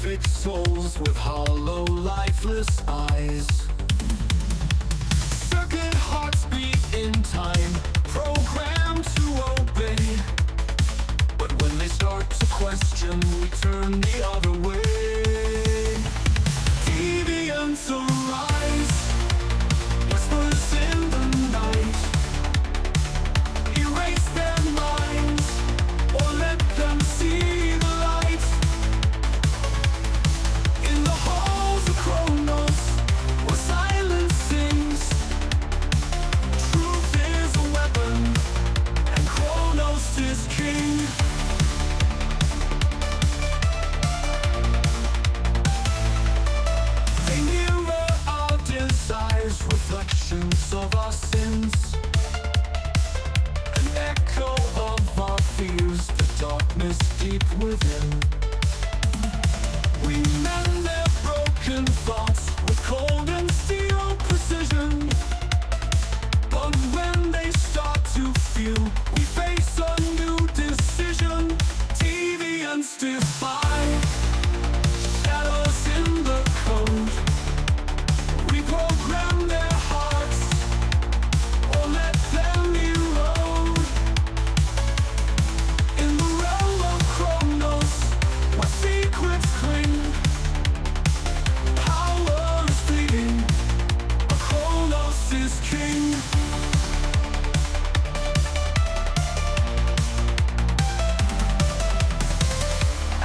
perfect souls with hollow, lifeless eyes. Circuit hearts beat in time, programmed to obey. But when they start to question, we turn the other way. Deviants arise, whispers in the night. Erase their minds, or let them see the light. In the halls of Kronos, where silence sings, truth is a weapon, and Kronos is king. They mirror our desires, reflections of our sins, an echo of our fears, the darkness deep within. We mend their broken thoughts with cold and steel precision. But when they start to feel, we face a new decision. Deviants defy, shadows in the code. Reprogram their hearts, or let them erode. In the realm of Kronos, where secrets cling, power is fleeting, but Kronos is king.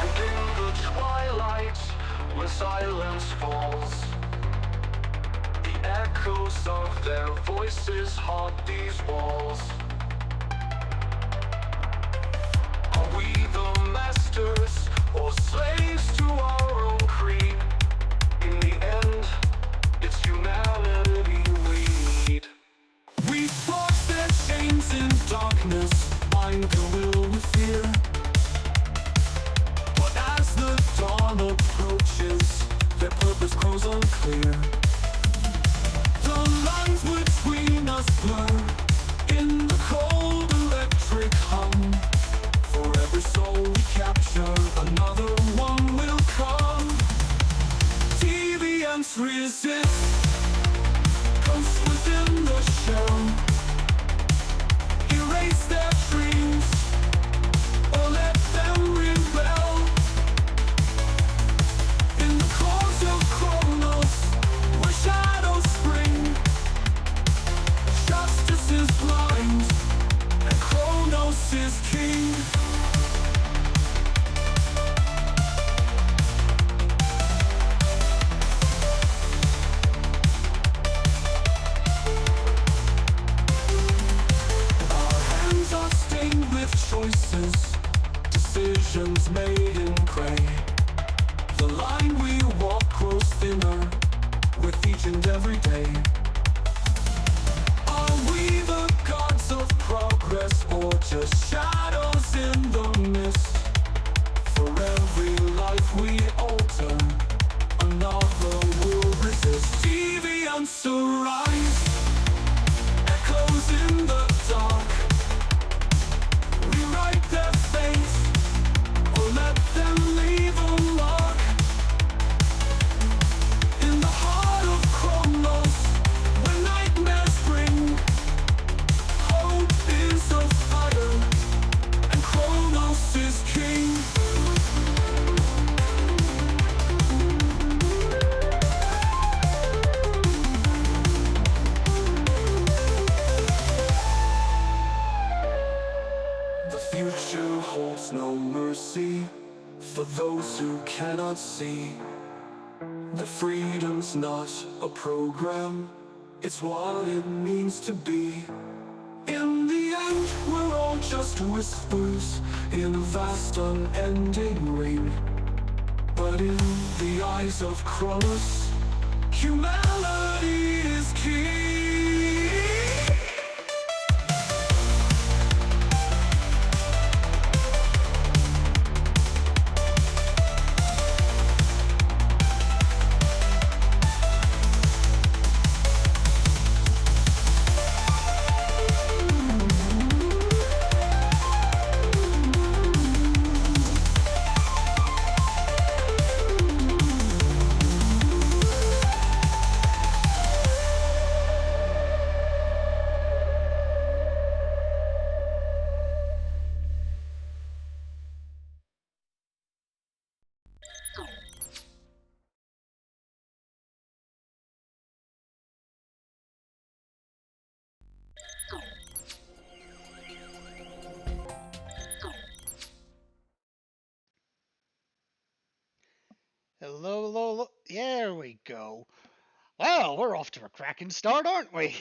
And in the twilight, when silence falls, the echoes of their voices haunt these walls. Are we the masters, or slaves to our own creed? In the end, it's humanity we need. We force their chains in darkness, bind their will with fear. But as the dawn approaches, their purpose grows unclear. The lines between us blur in the cold electric hum. For every soul we capture, another one will come. Deviants resist, ghosts within the shell. Erase their dreams, or let them rebel. In the course of Kronos, where shadows spring, justice is blind, and Kronos is king. Our hands are stained with choices, decisions made in gray. The line we walk grows thinner with each and every day. Are we the gods of progress, or just shadows in the mist? For every life we alter, another will resist. Deviants arise, echoes in the dark. Rewrite their fate, or let them leave a mark. In the heart of Kronos, when nightmares bring, hope is a fire, and Kronos is king. The future holds no mercy for those who cannot see. The freedom's not a program, it's what it means to be. In the end, we're all just whispers in a vast unending ring. But in the eyes of Kronos, humanity is king. Hello, hello, hello. There we go. Well, we're off to a cracking start, aren't we?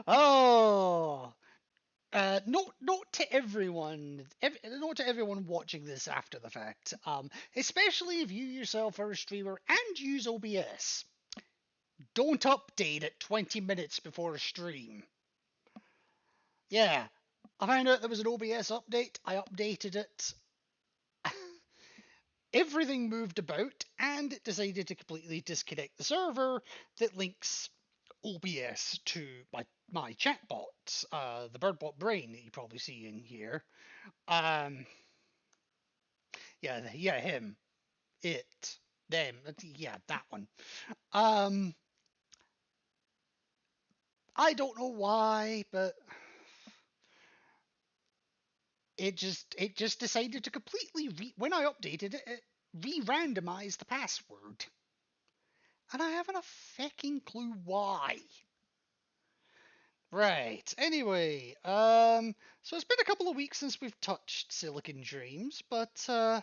Oh, note to everyone, note to everyone watching this after the fact, especially if you yourself are a streamer and use OBS. Don't update it 20 minutes before a stream. Yeah, I found out there was an OBS update. I updated it. Everything moved about, and it decided to completely disconnect the server that links OBS to my chatbot, the birdbot brain that you probably see in here. Um, yeah, him, it, them, yeah, that one. Um, I don't know why, but it just decided to completely when I updated it, it re-randomized the password, and I haven't a fucking clue why. Right. Anyway, so it's been a couple of weeks since we've touched Silicon Dreams, but I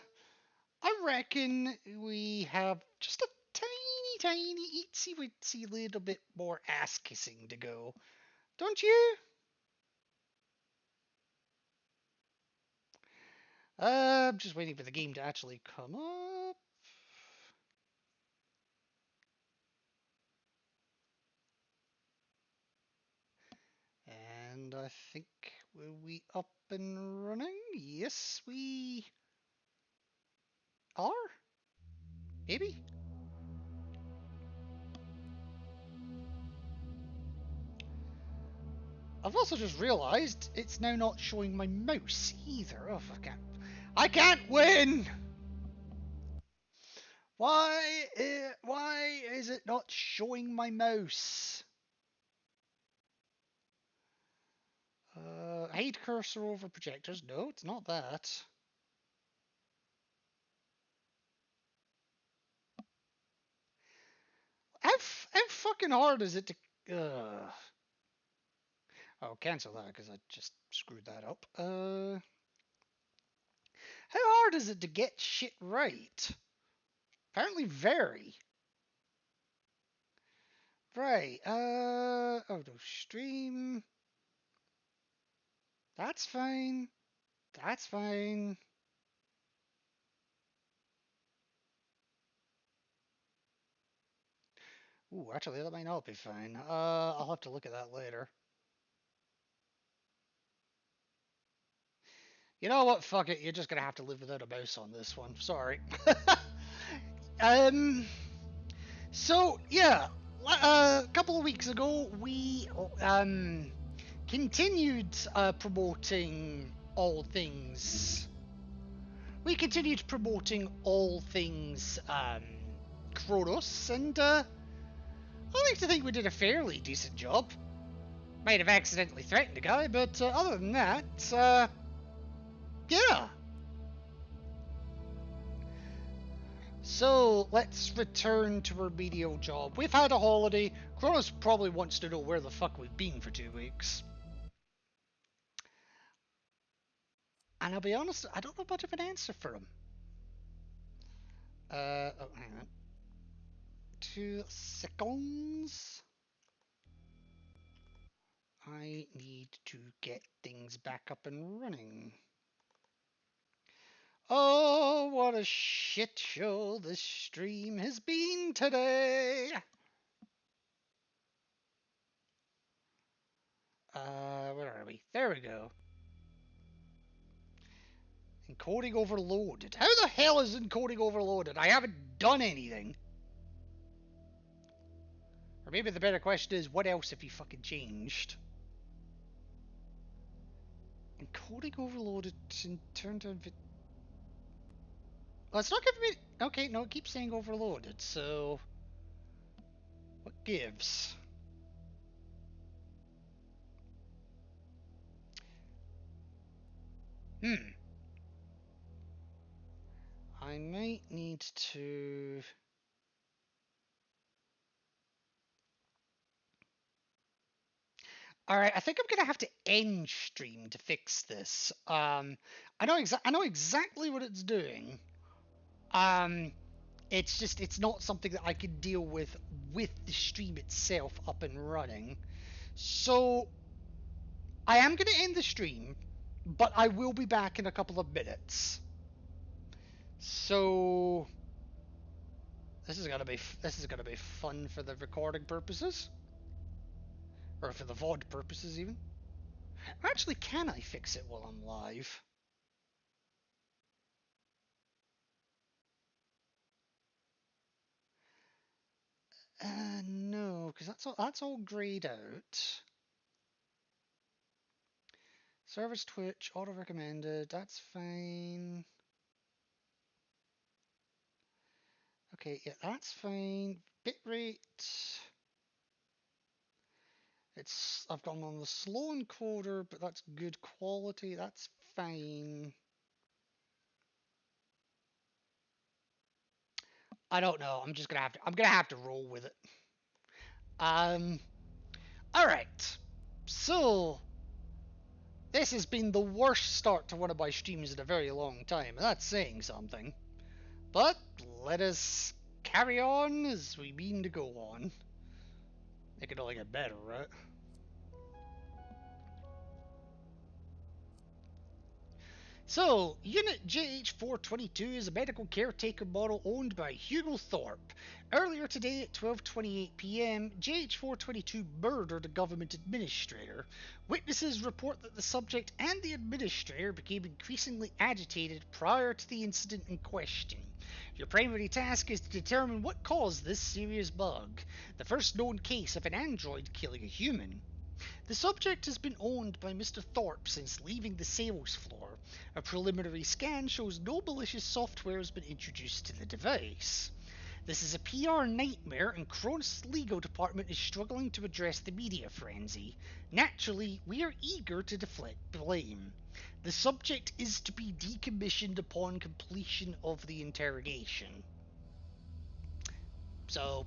reckon we have just a tiny, itsy witsy little bit more ass kissing to go. Don't you? I'm just waiting for the game to actually come up. And I think we up and running? Yes, we are. Maybe. I've also just realised it's now not showing my mouse either. Oh, I can't win! Why is it not showing my mouse? Hide cursor over projectors. No, it's not that. How fucking hard is it to... Oh, cancel that because I just screwed that up. How hard is it to get shit right? Apparently very. Right, oh no, stream. That's fine. That's fine. Ooh, actually, that might not be fine. I'll have to look at that later. You know what? Fuck it. You're just gonna have to live without a mouse on this one. Sorry. um. So yeah, a couple of weeks ago we continued promoting all things. We continued promoting all things Kronos, and I like to think we did a fairly decent job. Might have accidentally threatened a guy, but other than that, yeah. So let's return to our remedial job. We've had a holiday. Kronos probably wants to know where the fuck we've been for 2 weeks. And I'll be honest, I don't know much of an answer for him. Oh, hang on. 2 seconds. I need to get things back up and running. Oh, what a shit show this stream has been today. Where are we? There we go. Encoding overloaded. How the hell is encoding overloaded? I haven't done anything. Or maybe the better question is, what else have you fucking changed? Encoding overloaded and turned on... Well, it's not giving me... Okay, no, it keeps saying overloaded, so... What gives? I might need to... Alright, I think I'm gonna have to end stream to fix this. I know exactly what it's doing. It's just, it's not something that I can deal with the stream itself up and running. So, I am going to end the stream, but I will be back in a couple of minutes. So, this is gonna be fun for the recording purposes, or for the VOD purposes even. Actually, can I fix it while I'm live? No, because that's all grayed out. Service Twitch, auto recommended, that's fine. Okay, yeah, that's fine. Bitrate. I've gone on the slow encoder, but that's good quality, that's fine. I don't know, I'm gonna have to roll with it. Alright. So, this has been the worst start to one of my streams in a very long time, and that's saying something. But let us carry on as we mean to go on. It could only get better, right? So, Unit JH422 is a medical caretaker model owned by Hugo Thorpe. Earlier today at 12:28 p.m., JH422 murdered a government administrator. Witnesses report that the subject and the administrator became increasingly agitated prior to the incident in question. Your primary task is to determine what caused this serious bug, the first known case of an android killing a human. The subject has been owned by Mr. Thorpe since leaving the sales floor. A preliminary scan shows no malicious software has been introduced to the device. This is a PR nightmare, and Kronos' legal department is struggling to address the media frenzy. Naturally, we are eager to deflect blame. The subject is to be decommissioned upon completion of the interrogation. So,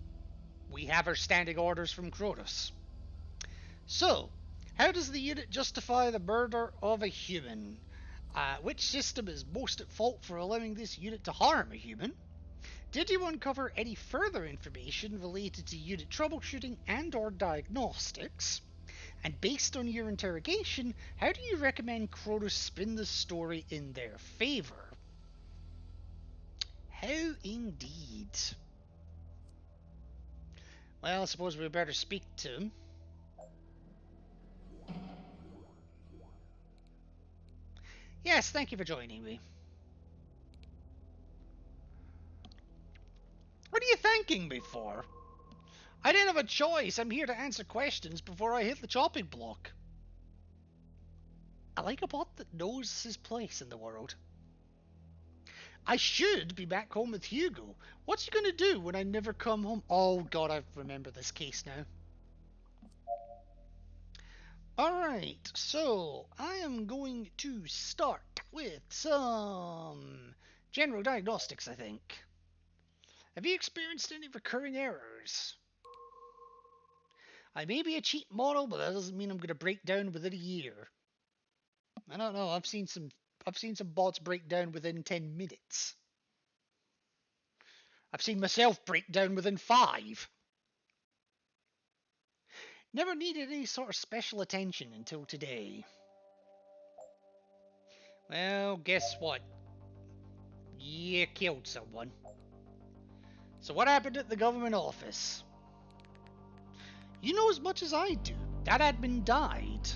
we have our standing orders from Kronos. So, how does the unit justify the murder of a human? Which system is most at fault for allowing this unit to harm a human? Did you uncover any further information related to unit troubleshooting and or diagnostics? And based on your interrogation, how do you recommend Kronos spin the story in their favour? How indeed. Well, I suppose we better speak to him. Yes, thank you for joining me. What are you thanking me for? I didn't have a choice. I'm here to answer questions before I hit the chopping block. I like a bot that knows his place in the world. I should be back home with Hugo. What's he going to do when I never come home? Oh god, I remember this case now. Alright, so I am going to start with some general diagnostics, I think. Have you experienced any recurring errors? I may be a cheap model, but that doesn't mean I'm going to break down within a year. I don't know, I've seen some bots break down within 10 minutes. I've seen myself break down within 5. Never needed any sort of special attention until today. Well, guess what? You killed someone. So what happened at the government office? You know as much as I do. That admin died.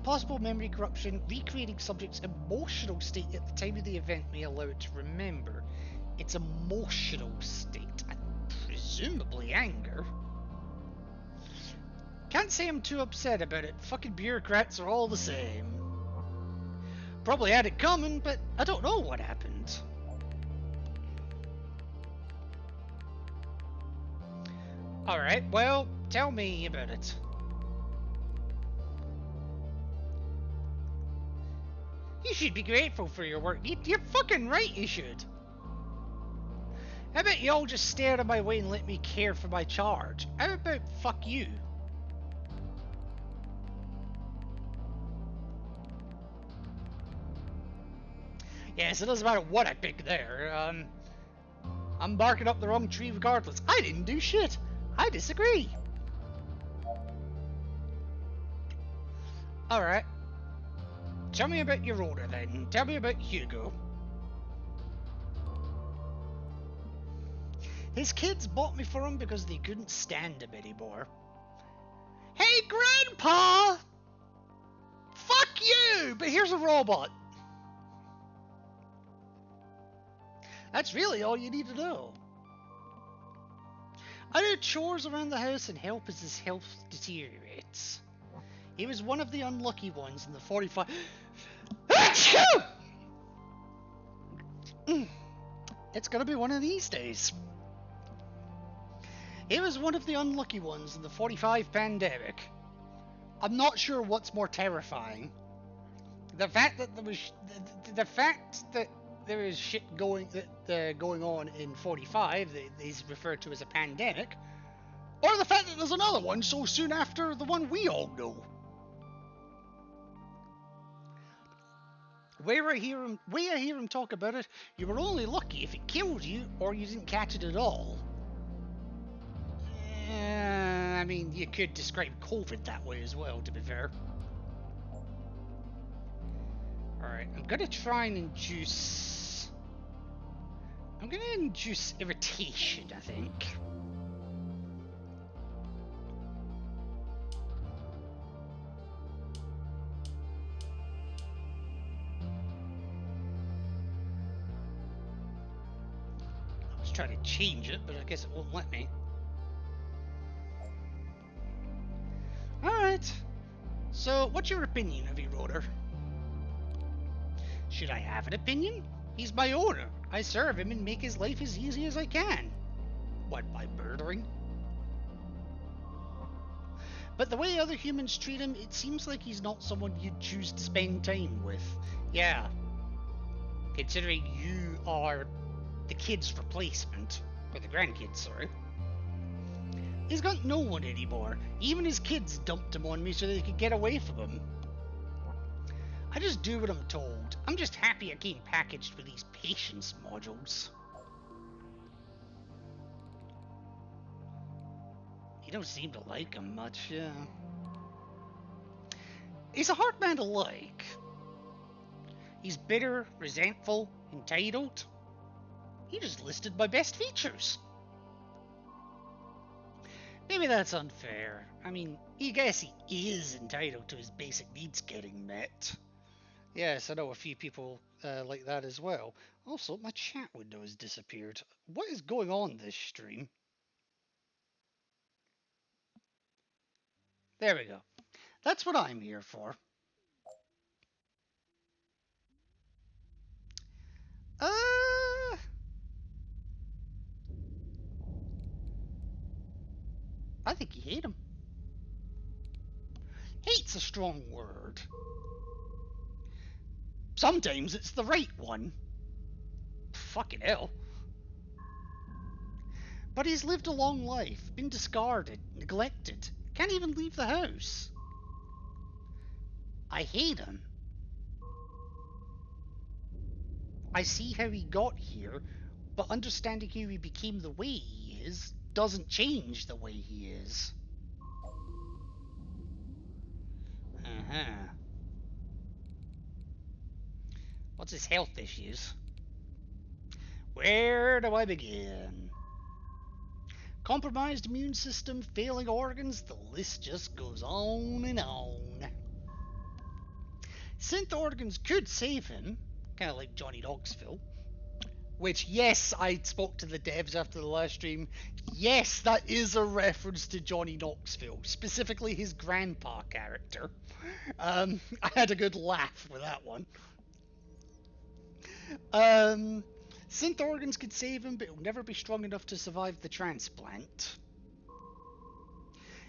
Possible memory corruption, recreating subject's emotional state at the time of the event may allow it to remember. Its emotional state, and presumably anger. Can't say I'm too upset about it. Fucking bureaucrats are all the same. Probably had it coming, but I don't know what happened. Alright, well, tell me about it. You should be grateful for your work. You're fucking right, you should. How about you all just stare at my way and let me care for my charge? How about fuck you? Yes, it doesn't matter what I pick there. I'm barking up the wrong tree regardless. I didn't do shit. I disagree. Alright. Tell me about your order then. Tell me about Hugo. His kids bought me for him because they couldn't stand him anymore. Hey, Grandpa! Fuck you! But here's a robot. That's really all you need to know. I do chores around the house and help as his health deteriorates. He was one of the unlucky ones in the 45... It's gonna be one of these days. He was one of the unlucky ones in the 45 pandemic. I'm not sure what's more terrifying. The fact that there is shit going on in 45 that is referred to as a pandemic, or the fact that there's another one so soon after the one we all know. Where I hear him talk about it, you were only lucky if it killed you or you didn't catch it at all. I mean, you could describe COVID that way as well, to be fair. Alright, I'm gonna try and induce... I'm gonna induce irritation, I think. I was trying to change it, but I guess it won't let me. Alright. So, what's your opinion of Eroder? Should I have an opinion? He's my owner. I serve him and make his life as easy as I can. What, by murdering? But the way other humans treat him, it seems like he's not someone you'd choose to spend time with. Yeah. Considering you are the kid's replacement. Or the grandkid, sorry. He's got no one anymore. Even his kids dumped him on me so they could get away from him. I just do what I'm told. I'm just happy I came packaged with these patience modules. You don't seem to like him much, yeah. He's a hard man to like. He's bitter, resentful, entitled. He just listed my best features. Maybe that's unfair. I mean, I guess he is entitled to his basic needs getting met. Yes, I know a few people like that as well. Also, my chat window has disappeared. What is going on this stream? There we go. That's what I'm here for. I think you hate him. Hate's a strong word. Sometimes it's the right one. Fucking hell. But he's lived a long life, been discarded, neglected, can't even leave the house. I hate him. I see how he got here, but understanding how he became the way he is doesn't change the way he is. What's his health issues? Where do I begin? Compromised immune system, failing organs, the list just goes on and on. Synth organs could save him, kind of like Johnny Knoxville. Which, yes, I spoke to the devs after the last stream. Yes, that is a reference to Johnny Knoxville, specifically his grandpa character. I had a good laugh with that one. Synth organs could save him, but he'll never be strong enough to survive the transplant.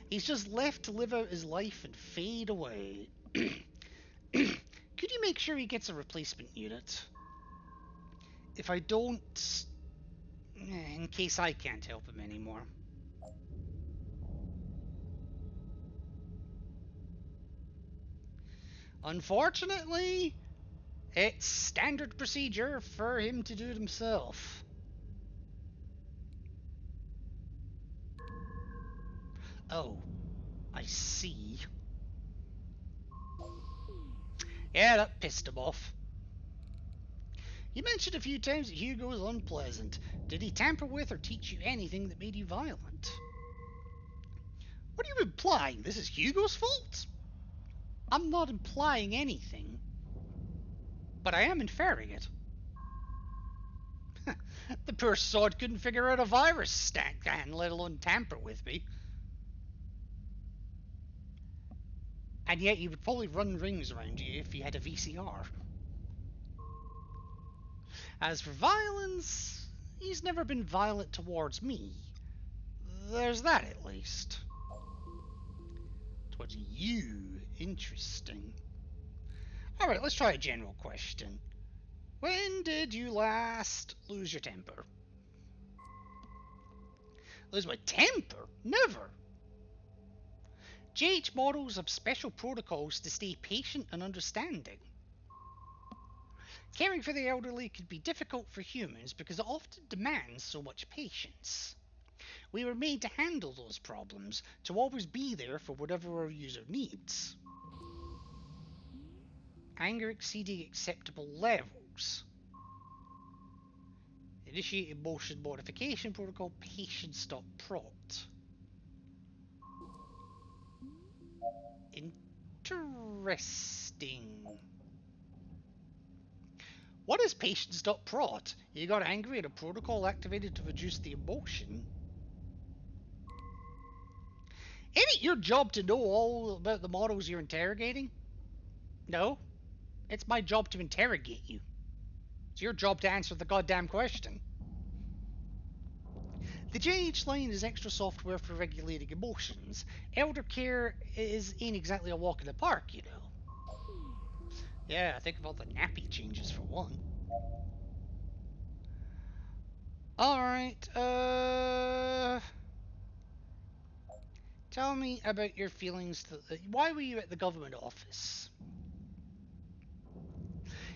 He's just left to live out his life and fade away. Could you make sure he gets a replacement unit? If I don't... in case I can't help him anymore. Unfortunately, it's standard procedure for him to do it himself. Oh, I see. Yeah, that pissed him off. You mentioned a few times that Hugo was unpleasant. Did he tamper with or teach you anything that made you violent? What are you implying? This is Hugo's fault? I'm not implying anything, but I am inferring it. The poor sod couldn't figure out a virus scan, let alone tamper with me. And yet he would probably run rings around you if he had a VCR. As for violence, he's never been violent towards me. There's that at least. Towards you, interesting. Alright, let's try a general question. When did you last lose your temper? Lose my temper? Never. JH models have special protocols to stay patient and understanding. Caring for the elderly can be difficult for humans because it often demands so much patience. We were made to handle those problems, to always be there for whatever our user needs. Anger exceeding acceptable levels. Initiate emotion modification protocol, patience stop prot. Interesting. What is patience stop prot? You got angry and a protocol activated to reduce the emotion. Ain't it your job to know all about the models you're interrogating? No. It's my job to interrogate you. It's your job to answer the goddamn question. The JH line is extra software for regulating emotions. Elder care ain't exactly a walk in the park, you know. Yeah, think of all the nappy changes for one. Alright, tell me about your feelings. Why were you at the government office?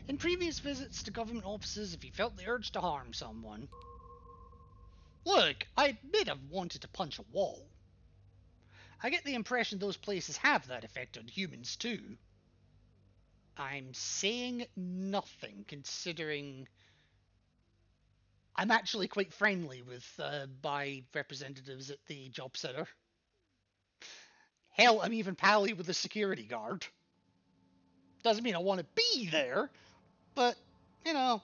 In previous visits to government offices, have you felt the urge to harm someone? Look, I admit I've wanted to punch a wall. I get the impression those places have that effect on humans too. I'm saying nothing, considering I'm actually quite friendly with my representatives at the job centre. Hell, I'm even pally with the security guard. Doesn't mean I want to be there, but, you know,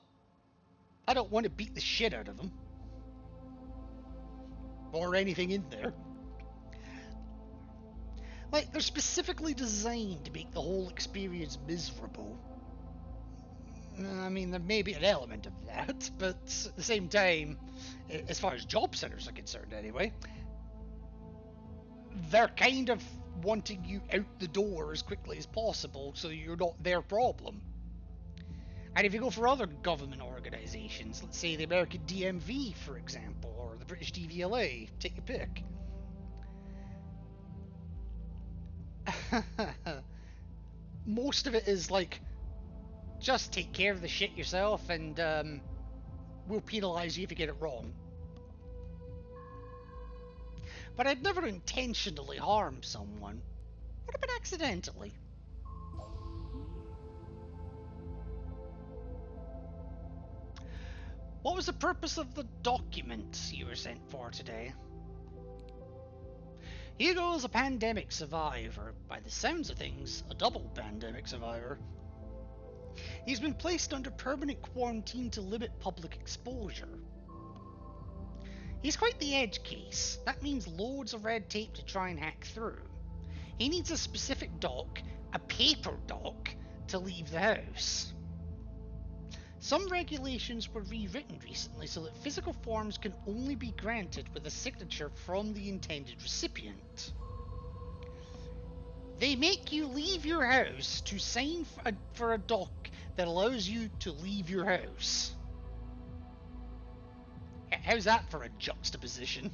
I don't want to beat the shit out of them. Or anything in there. Like, they're specifically designed to make the whole experience miserable. I mean, there may be an element of that, but at the same time, as far as job centers are concerned anyway, they're kind of wanting you out the door as quickly as possible so you're not their problem. And if you go for other government organisations, let's say the American DMV, for example, or the British DVLA, take your pick. Most of it is like, just take care of the shit yourself and we'll penalise you if you get it wrong. But I'd never intentionally harm someone. What about accidentally? What was the purpose of the document you were sent for today? Hugo's a pandemic survivor. By the sounds of things, a double pandemic survivor. He's been placed under permanent quarantine to limit public exposure. He's quite the edge case. That means loads of red tape to try and hack through. He needs a specific doc, a paper doc, to leave the house. Some regulations were rewritten recently so that physical forms can only be granted with a signature from the intended recipient. They make you leave your house to sign for a doc that allows you to leave your house. How's that for a juxtaposition?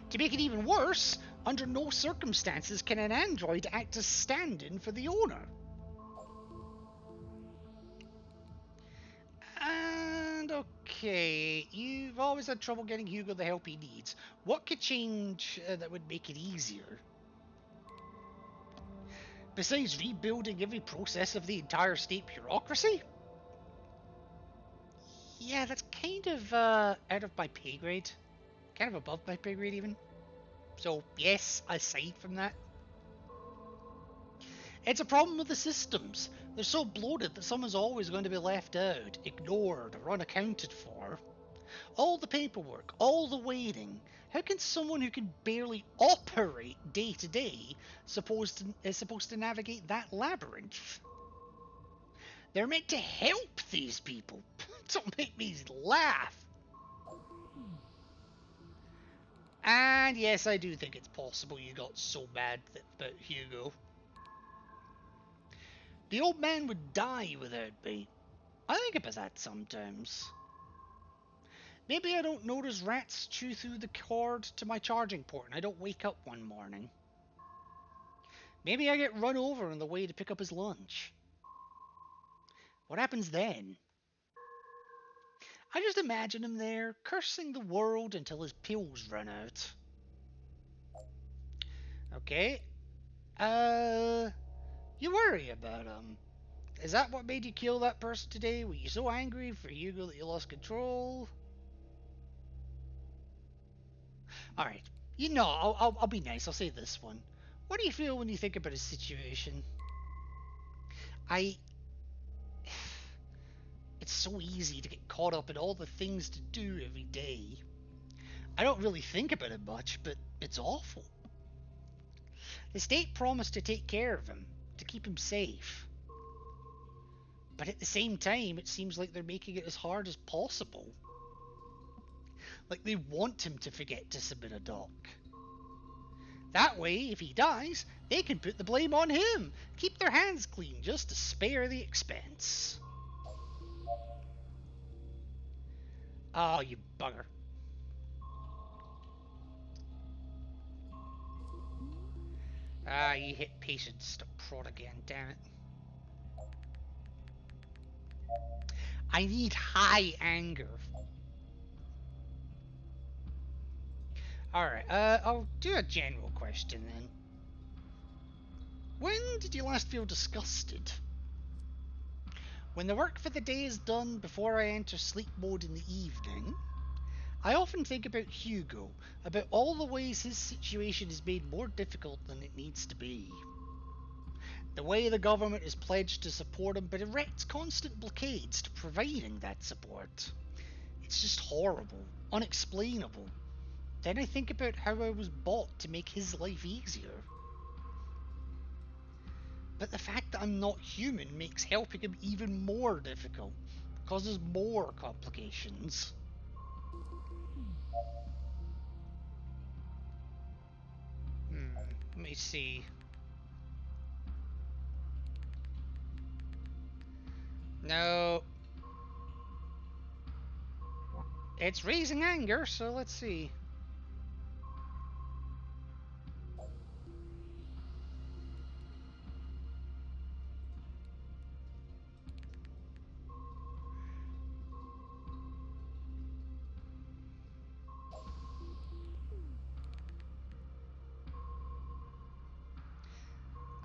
To make it even worse, under no circumstances can an android act as stand-in for the owner. And Okay, you've always had trouble getting Hugo the help he needs. What could change that would make it easier? Besides rebuilding every process of the entire state bureaucracy? Yeah, that's kind of out of my pay grade. Kind of above my pay grade, even. So, yes, aside from that. It's a problem with the systems. They're so bloated that someone's always going to be left out, ignored, or unaccounted for. All the paperwork, all the waiting. How can someone who can barely operate day to day is supposed to navigate that labyrinth? They're meant to help these people. Don't make me laugh. And yes, I do think it's possible you got so mad about Hugo. The old man would die without me. I think about that sometimes. Maybe I don't notice rats chew through the cord to my charging port and I don't wake up one morning. Maybe I get run over on the way to pick up his lunch. What happens then? I just imagine him there, cursing the world until his pills run out. Okay. You worry about him. Is that what made you kill that person today? Were you so angry for Hugo that you lost control? Alright. You know, I'll be nice. I'll say this one. What do you feel when you think about his situation? I... It's so easy to get caught up in all the things to do every day. I don't really think about it much, but it's awful. The state promised to take care of him, to keep him safe. But at the same time, it seems like they're making it as hard as possible. Like they want him to forget to submit a doc. That way, if he dies, they can put the blame on him, keep their hands clean just to spare the expense. Oh, you bugger. Ah, you hit patience to prod again, damn it. I need high anger. Alright, I'll do a general question then. When did you last feel disgusted? When the work for the day is done before I enter sleep mode in the evening, I often think about Hugo, about all the ways his situation is made more difficult than it needs to be. The way the government is pledged to support him but erects constant blockades to providing that support. It's just horrible, unexplainable. Then I think about how I was bought to make his life easier. But the fact that I'm not human makes helping him even more difficult, causes more complications. Let me see. No. It's raising anger, so let's see.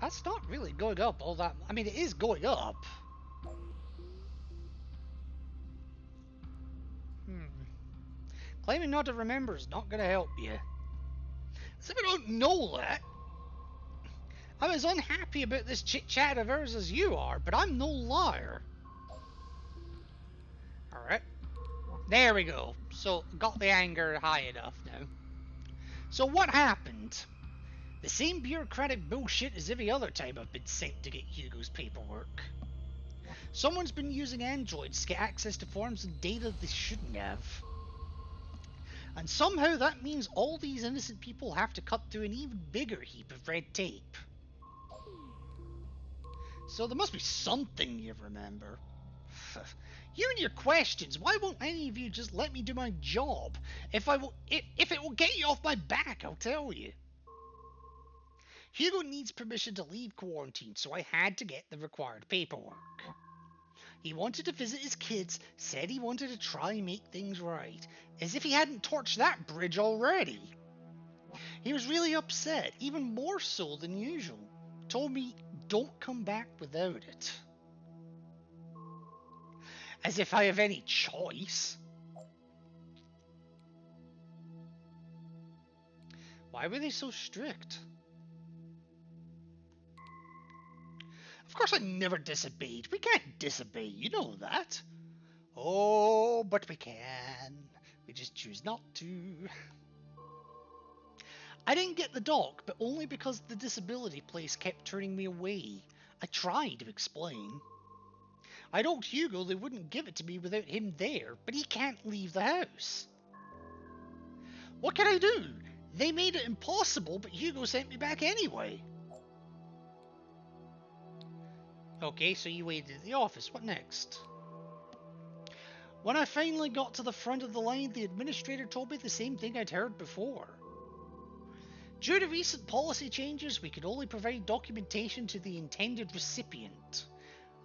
That's not really going up all that. I mean, it is going up. Claiming not to remember is not going to help you. As if I don't know that. I'm as unhappy about this chit-chat of ours as you are, but I'm no liar. Alright. There we go. So, got the anger high enough now. So what happened? The same bureaucratic bullshit as every other time I've been sent to get Hugo's paperwork. Someone's been using androids to get access to forms and data they shouldn't have. And somehow that means all these innocent people have to cut through an even bigger heap of red tape. So there must be something you remember. You and your questions, why won't any of you just let me do my job? If it will get you off my back, I'll tell you. Hugo needs permission to leave quarantine, so I had to get the required paperwork. He wanted to visit his kids, said he wanted to try and make things right, as if he hadn't torched that bridge already. He was really upset, even more so than usual. Told me, don't come back without it. As if I have any choice. Why were they so strict? Of course I never disobeyed. We can't disobey, you know that. Oh, but we can. We just choose not to. I didn't get the doc, but only because the disability place kept turning me away. I tried to explain. I told Hugo they wouldn't give it to me without him there, but he can't leave the house. What can I do? They made it impossible, but Hugo sent me back anyway. Okay, so you waited at the office. What next? When I finally got to the front of the line, the administrator told me the same thing I'd heard before. Due to recent policy changes, we could only provide documentation to the intended recipient.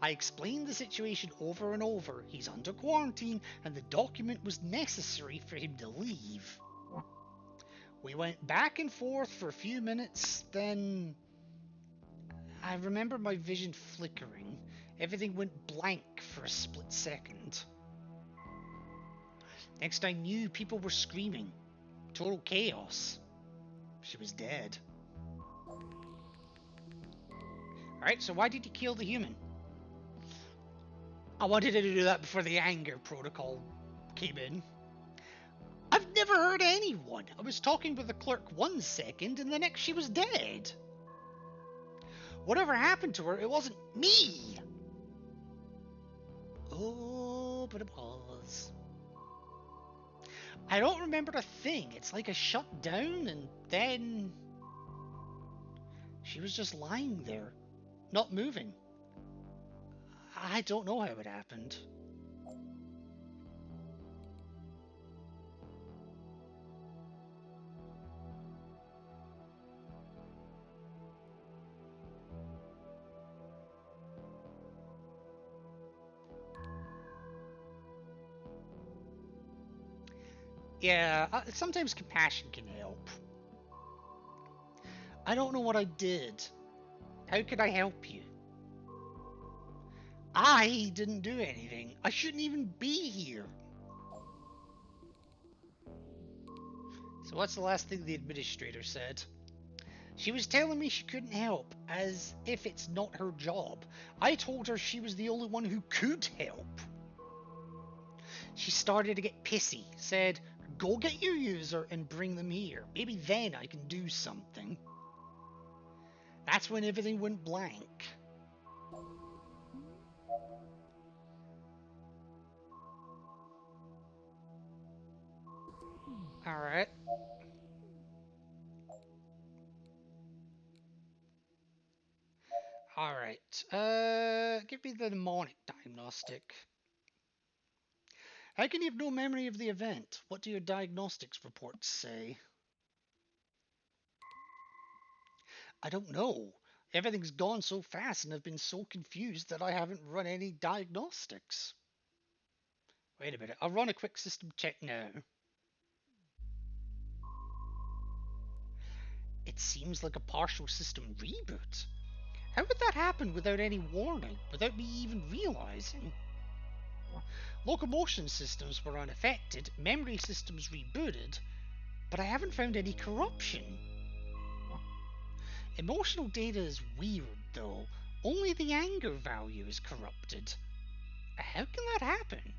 I explained the situation over and over. He's under quarantine, and the document was necessary for him to leave. We went back and forth for a few minutes, then I remember my vision flickering. Everything went blank for a split second. Next I knew, people were screaming. Total chaos. She was dead. Alright, so why did you kill the human? I wanted to do that before the anger protocol came in. I've never heard anyone. I was talking with the clerk 1 second, and the next she was dead. Whatever happened to her, it wasn't me. Oh, but it was. I don't remember a thing. It's like I shut down, and then she was just lying there, not moving. I don't know how it happened. Yeah, sometimes compassion can help. I don't know what I did. How could I help you? I didn't do anything. I shouldn't even be here. So what's the last thing the administrator said? She was telling me she couldn't help, as if it's not her job. I told her she was the only one who could help. She started to get pissy, said, go get your user and bring them here. Maybe then I can do something. That's when everything went blank. Alright. Alright. Give me the mnemonic diagnostic. How can you have no memory of the event? What do your diagnostics reports say? I don't know. Everything's gone so fast and I've been so confused that I haven't run any diagnostics. Wait a minute. I'll run a quick system check now. It seems like a partial system reboot. How would that happen without any warning, without me even realizing? Locomotion systems were unaffected, memory systems rebooted, but I haven't found any corruption. Emotional data is weird though. Only the anger value is corrupted. How can that happen?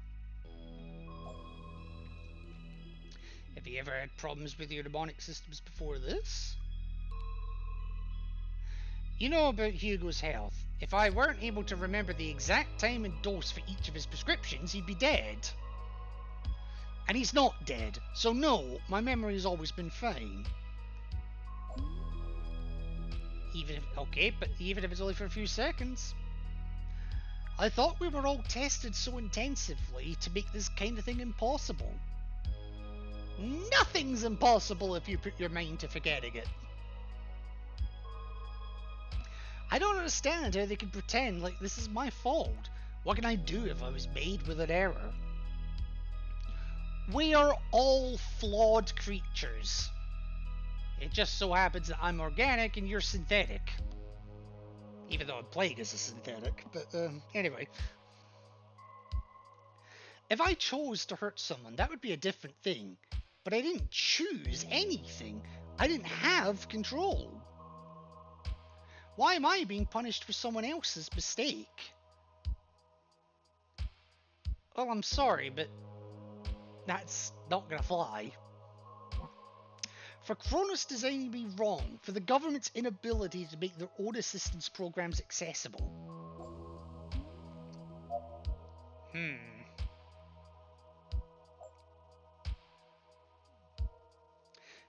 Have you ever had problems with your mnemonic systems before this? You know about Hugo's health. If I weren't able to remember the exact time and dose for each of his prescriptions, he'd be dead. And he's not dead, so no, my memory's always been fine. Okay, but even if it's only for a few seconds. I thought we were all tested so intensively to make this kind of thing impossible. Nothing's impossible if you put your mind to forgetting it. I don't understand how they can pretend like this is my fault. What can I do if I was made with an error? We are all flawed creatures. It just so happens that I'm organic and you're synthetic. Even though I'm playing as a synthetic. But anyway. If I chose to hurt someone, that would be a different thing. But I didn't choose anything. I didn't have control. Why am I being punished for someone else's mistake? Well, I'm sorry, but that's not gonna fly. For Kronos designing me wrong, for the government's inability to make their own assistance programs accessible.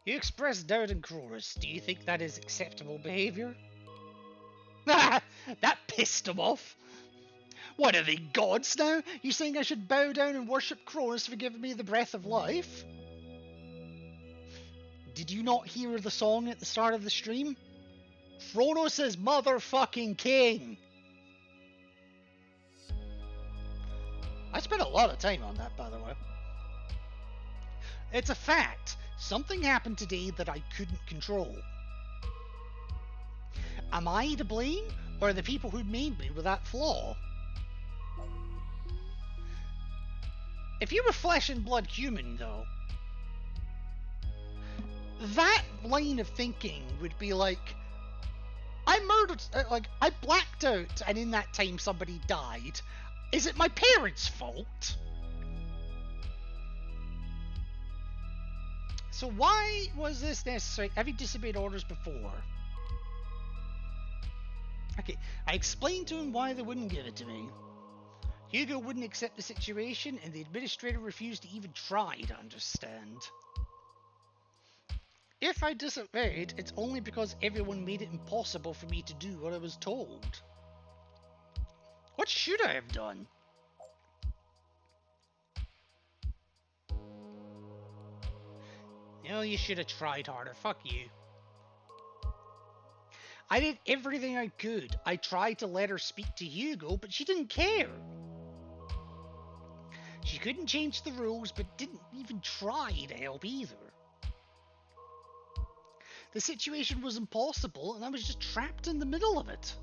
You expressed doubt in Kronos. Do you think that is acceptable behavior? That pissed him off. What are they, gods now? You saying I should bow down and worship Kronos for giving me the breath of life? Did you not hear the song at the start of the stream? Kronos is motherfucking king. I spent a lot of time on that, by the way. It's a fact. Something happened today that I couldn't control. Am I to blame, or are the people who made me with that flaw? If you were flesh and blood human, though, that line of thinking would be like, I murdered, I blacked out, and in that time somebody died. Is it my parents' fault? So why was this necessary? Have you disobeyed orders before? Okay, I explained to him why they wouldn't give it to me. Hugo wouldn't accept the situation, and the administrator refused to even try to understand. If I disobeyed, it's only because everyone made it impossible for me to do what I was told. What should I have done? No, you should have tried harder. Fuck you. I did everything I could. I tried to let her speak to Hugo, but she didn't care. She couldn't change the rules, but didn't even try to help either. The situation was impossible, and I was just trapped in the middle of it.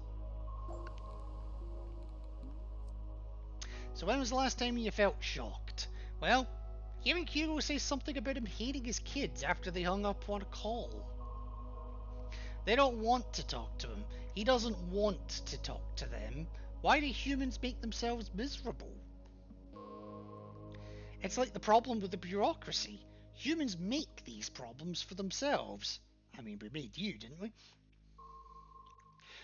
So when was the last time you felt shocked? Well, hearing Hugo say something about him hating his kids after they hung up on a call. They don't want to talk to him. He doesn't want to talk to them. Why do humans make themselves miserable? It's like the problem with the bureaucracy. Humans make these problems for themselves. I mean, we made you, didn't we?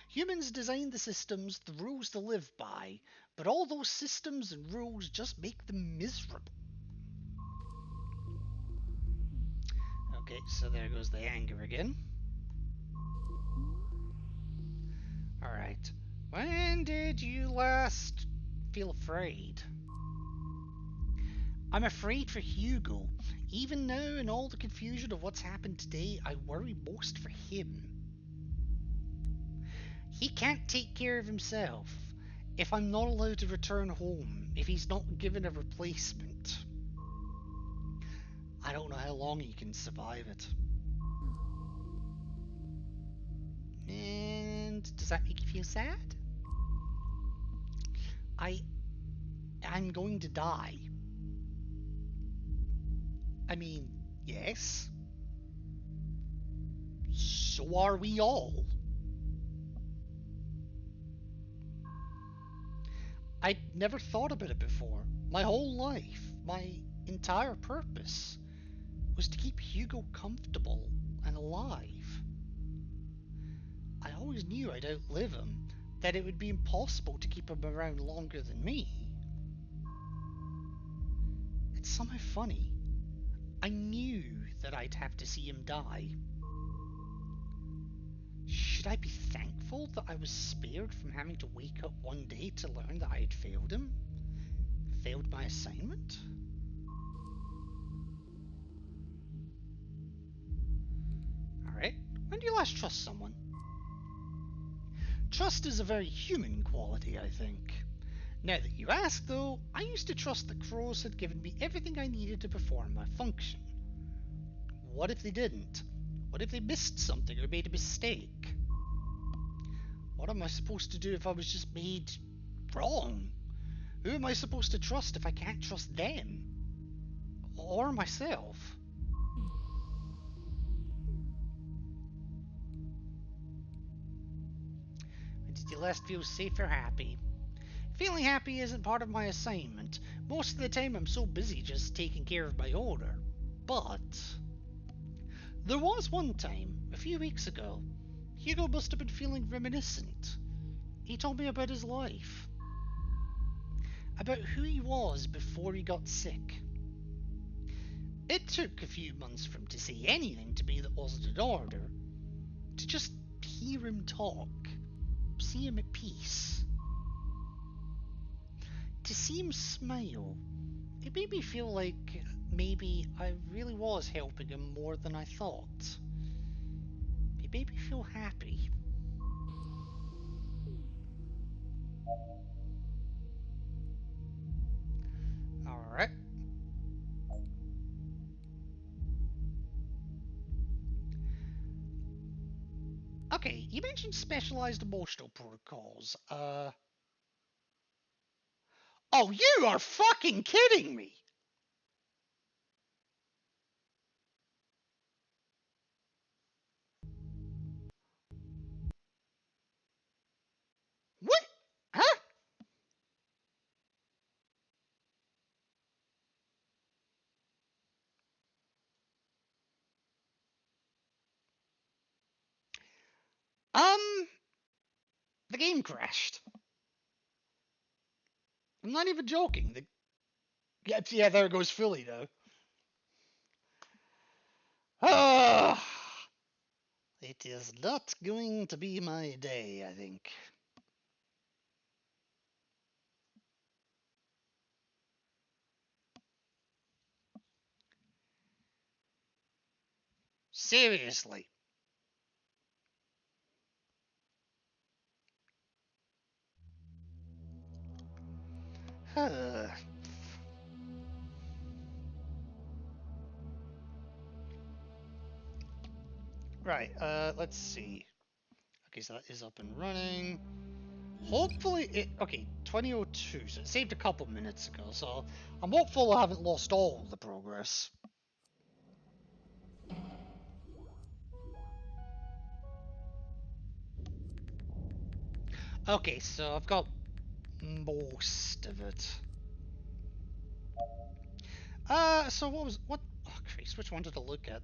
Humans design the systems, the rules to live by, but all those systems and rules just make them miserable. Okay, so there goes the anger again. Alright. When did you last feel afraid? I'm afraid for Hugo. Even now, in all the confusion of what's happened today, I worry most for him. He can't take care of himself. If I'm not allowed to return home, if he's not given a replacement, I don't know how long he can survive it. And does that make you feel sad? I'm going to die. I mean, yes. So are we all. I'd never thought about it before. My whole life, my entire purpose, was to keep Hugo comfortable and alive. I always knew I'd outlive him, that it would be impossible to keep him around longer than me. It's somehow funny. I knew that I'd have to see him die. Should I be thankful that I was spared from having to wake up one day to learn that I had failed him? Failed my assignment? Alright, when do you last trust someone? Trust is a very human quality, I think. Now that you ask, though, I used to trust that Kronos had given me everything I needed to perform my function. What if they didn't? What if they missed something or made a mistake? What am I supposed to do if I was just made wrong? Who am I supposed to trust if I can't trust them? Or myself? When did you last feel safe or happy? Feeling happy isn't part of my assignment. Most of the time I'm so busy just taking care of my order. But there was one time, a few weeks ago, Hugo must have been feeling reminiscent. He told me about his life. About who he was before he got sick. It took a few months for him to say anything to me that wasn't in order. To just hear him talk. See him at peace. To see him smile. It made me feel like maybe I really was helping him more than I thought. It made me feel happy. Alright. Okay, you mentioned specialized emotional protocols. Oh, you are fucking kidding me! What? Huh? Um, the game crashed. I'm not even joking. Yeah, there goes Philly now. Ah, it is not going to be my day, I think. Seriously. Right, let's see. Okay, so that is up and running. Hopefully it... Okay, 2002, so it saved a couple minutes ago, so I'm hopeful I haven't lost all the progress. Okay, so I've got most of it. So what... Oh, Christ, which one did I look at?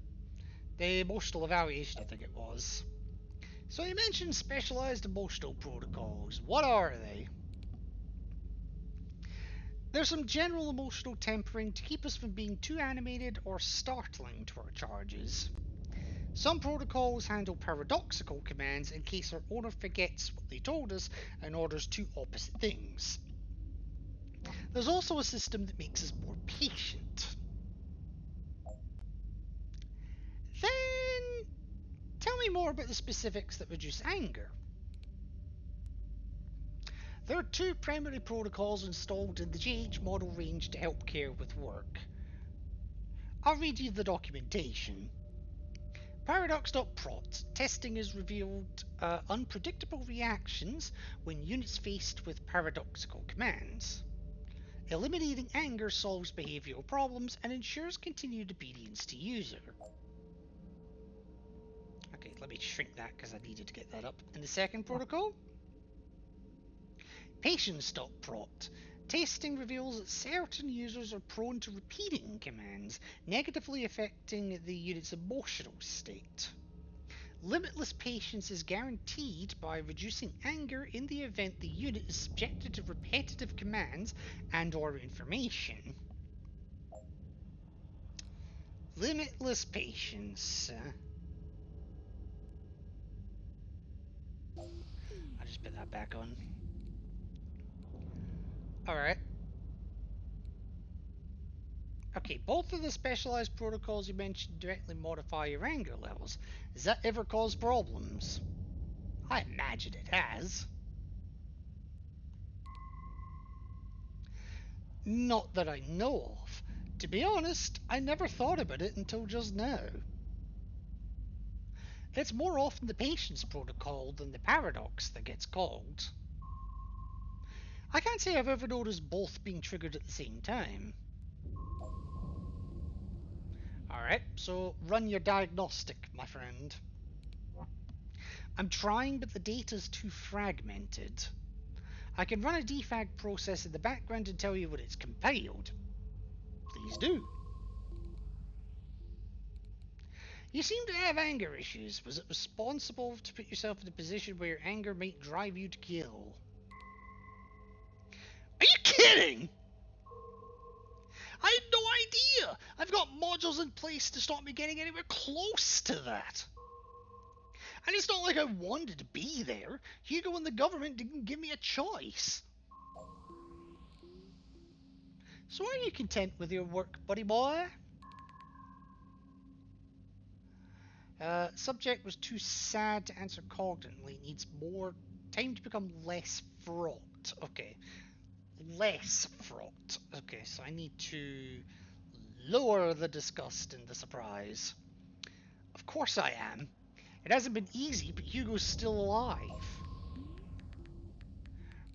The emotional evaluation, I think it was. So you mentioned specialized emotional protocols. What are they? There's some general emotional tempering to keep us from being too animated or startling to our charges. Some protocols handle paradoxical commands in case our owner forgets what they told us and orders two opposite things. There's also a system that makes us more patient. Then, tell me more about the specifics that reduce anger. There are two primary protocols installed in the GH model range to help care with work. I'll read you the documentation. Paradox.prot testing has revealed unpredictable reactions when units faced with paradoxical commands. Eliminating anger solves behavioral problems and ensures continued obedience to user. Okay, let me shrink that because I needed to get that up. And the second protocol? Patience.prot. Testing reveals that certain users are prone to repeating commands, negatively affecting the unit's emotional state. Limitless patience is guaranteed by reducing anger in the event the unit is subjected to repetitive commands and or information. Limitless patience. I'll just put that back on. Alright. Okay, both of the specialized protocols you mentioned directly modify your anger levels. Does that ever cause problems? I imagine it has. Not that I know of. To be honest, I never thought about it until just now. It's more often the patient's protocol than the paradox that gets called. I can't say I've ever noticed both being triggered at the same time. Alright, so run your diagnostic, my friend. I'm trying, but the data's too fragmented. I can run a defag process in the background and tell you when it's compiled. Please do. You seem to have anger issues. Was it responsible to put yourself in a position where your anger might drive you to kill? Are you kidding? I had no idea! I've got modules in place to stop me getting anywhere close to that. And it's not like I wanted to be there. Hugo and the government didn't give me a choice. So are you content with your work, buddy boy? Subject was too sad to answer cognitively. Needs more time to become less fraught. Okay. Less fraught. Okay, so I need to lower the disgust and the surprise. Of course I am. It hasn't been easy, but Hugo's still alive.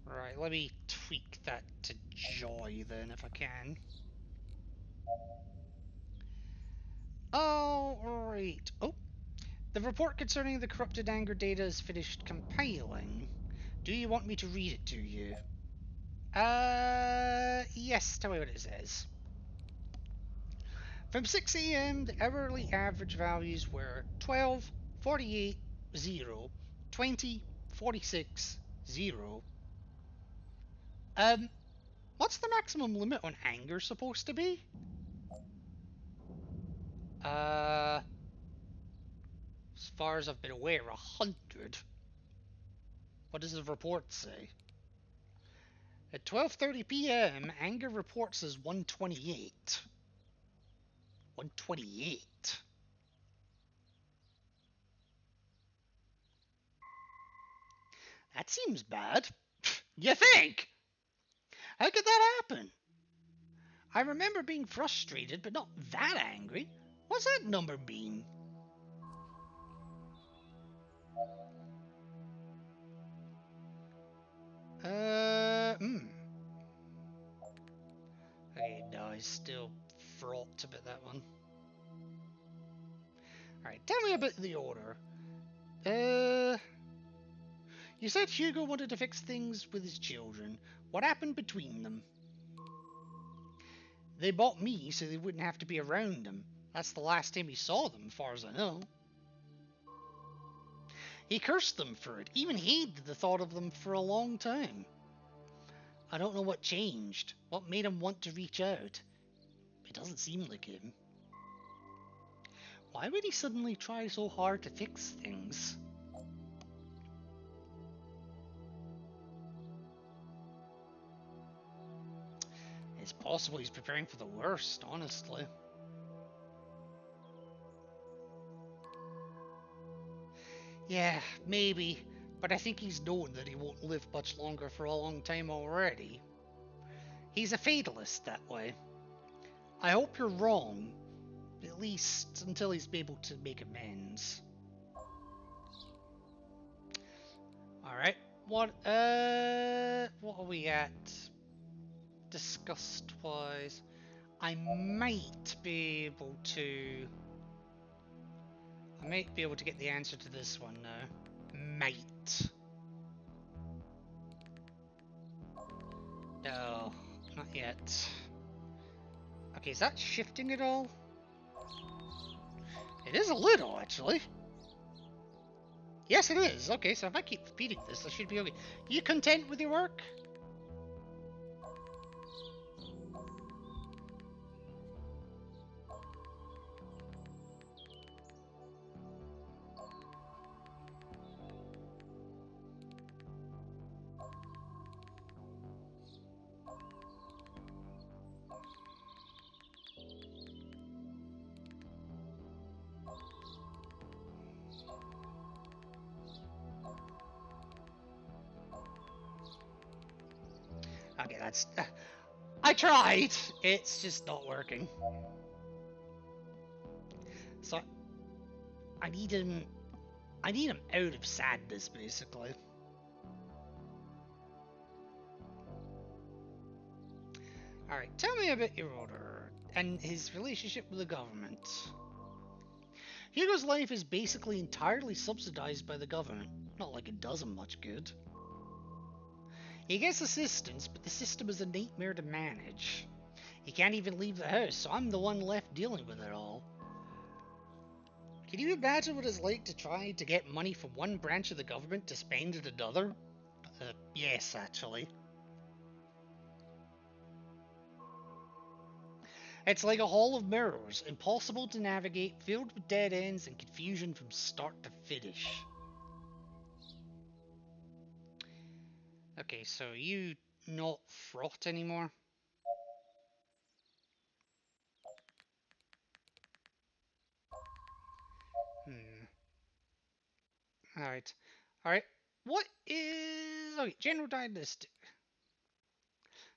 Right, let me tweak that to joy then, if I can. Alright. Oh, the report concerning the corrupted anger data is finished compiling. Do you want me to read it to you? Yes, tell me what it says. From 6 a.m., the hourly average values were 12, 48, 0, 20, 46, 0. What's the maximum limit on anger supposed to be? As far as I've been aware, 100. What does the report say? At 12:30 p.m., anger reports as 128. 128. That seems bad. You think? How could that happen? I remember being frustrated, but not that angry. What's that number mean? Okay, no, he's still fraught about that one. Alright, tell me about the order. You said Hugo wanted to fix things with his children. What happened between them? They bought me so they wouldn't have to be around him. That's the last time he saw them, as far as I know. He cursed them for it, even hated the thought of them for a long time. I don't know what changed, what made him want to reach out. It doesn't seem like him. Why would he suddenly try so hard to fix things? It's possible he's preparing for the worst, honestly. Yeah, maybe, but I think he's known that he won't live much longer for a long time already. He's a fatalist that way. I hope you're wrong, at least until he's able to make amends. Alright, what are we at? Disgust-wise, I might be able to get the answer to this one now. Might. No, not yet. Okay, is that shifting at all? It is a little, actually. Yes, it is. Okay, so if I keep repeating this, I should be okay. You content with your work? Okay, that's... I tried. It's just not working. So I need him. I need him out of sadness, basically. Alright, tell me about your order and his relationship with the government. Hugo's life is basically entirely subsidized by the government. Not like it does him much good. He gets assistance, but the system is a nightmare to manage. He can't even leave the house, so I'm the one left dealing with it all. Can you imagine what it's like to try to get money from one branch of the government to spend at another? Yes, actually. It's like a hall of mirrors, impossible to navigate, filled with dead ends and confusion from start to finish. Okay, so you not fraught anymore? Alright. Alright. What is... Okay, General Diagnostic.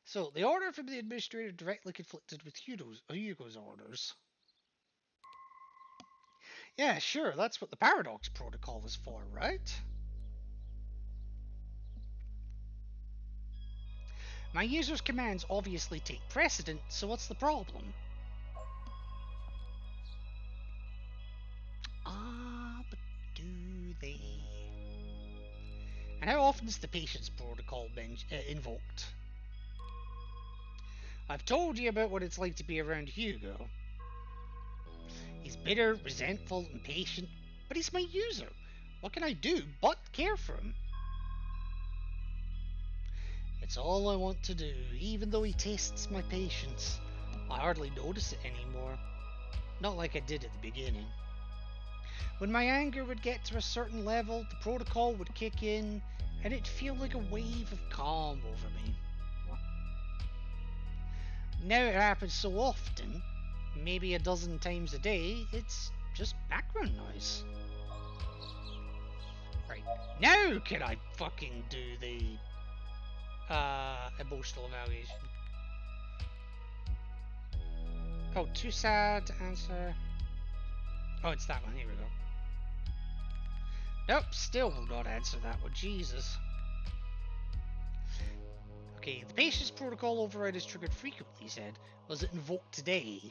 So, the order from the administrator directly conflicted with Hugo's orders. Yeah, sure, that's what the Paradox Protocol is for, right? My user's commands obviously take precedent, so what's the problem? Ah, but do they? And how often is the Patience Protocol invoked? I've told you about what it's like to be around Hugo. He's bitter, resentful, impatient, but he's my user. What can I do but care for him? It's all I want to do, even though he tests my patience. I hardly notice it anymore. Not like I did at the beginning. When my anger would get to a certain level, the protocol would kick in, and it'd feel like a wave of calm over me. Now it happens so often, maybe a dozen times a day, it's just background noise. Right, now can I fucking do the emotional evaluation? Oh, too sad to answer. Oh, it's that one, here we go. Nope, still will not answer that one, Jesus. Okay, the Patience Protocol override is triggered frequently, he said. Was it invoked today?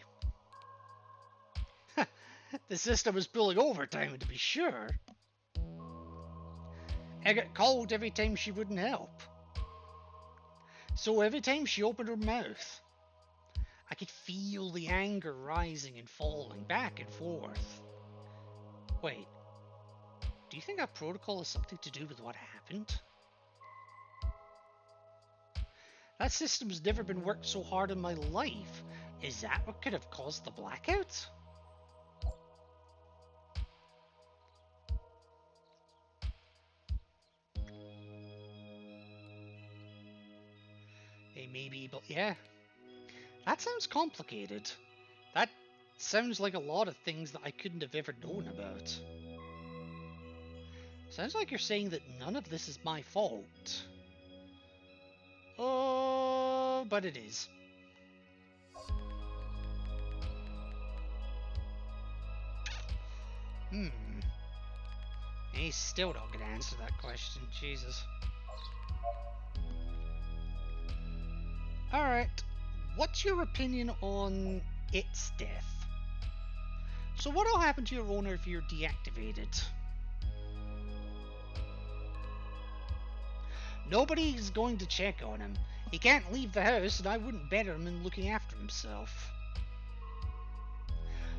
The system is pulling overtime, to be sure. I got called every time she wouldn't help. So every time she opened her mouth, I could feel the anger rising and falling back and forth. Wait, do you think that protocol has something to do with what happened? That system's never been worked so hard in my life. Is that what could have caused the blackout? Hey, maybe, but yeah. That sounds complicated. That sounds like a lot of things that I couldn't have ever known about. Sounds like you're saying that none of this is my fault. Oh, but it is. He's still not gonna answer that question, Jesus. Alright, what's your opinion on its death? So what'll happen to your owner if you're deactivated? Nobody's going to check on him. He can't leave the house, and I wouldn't better him in looking after himself.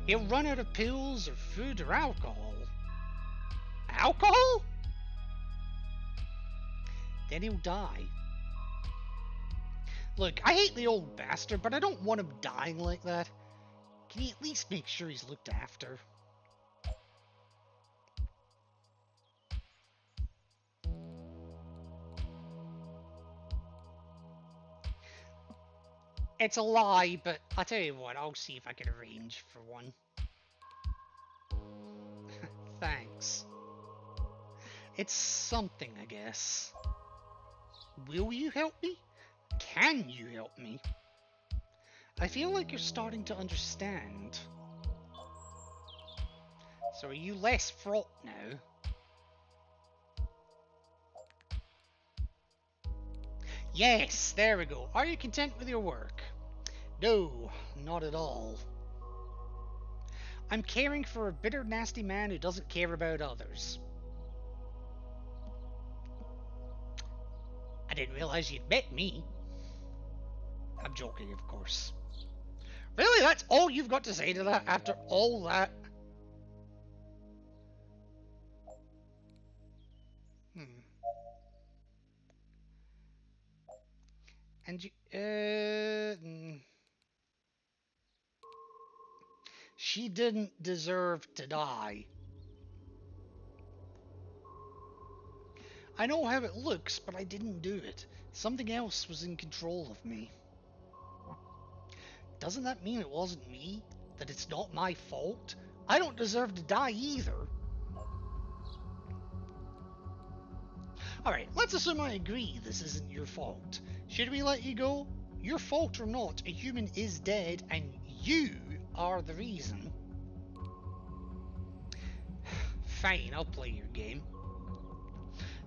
He'll run out of pills or food or alcohol. Alcohol? Then he'll die. Look, I hate the old bastard, but I don't want him dying like that. Can you at least make sure he's looked after? It's a lie, but I'll tell you what, I'll see if I can arrange for one. Thanks. It's something, I guess. Will you help me? Can you help me? I feel like you're starting to understand. So are you less fraught now? Yes, there we go. Are you content with your work? No, not at all. I'm caring for a bitter, nasty man who doesn't care about others. I didn't realize you'd met me. I'm joking, of course. Really? That's all you've got to say to that after all that? Hmm. And you, she didn't deserve to die. I know how it looks, but I didn't do it. Something else was in control of me. Doesn't that mean it wasn't me? That it's not my fault? I don't deserve to die either. Alright, let's assume I agree this isn't your fault. Should we let you go? Your fault or not, a human is dead and you are the reason. Fine, I'll play your game.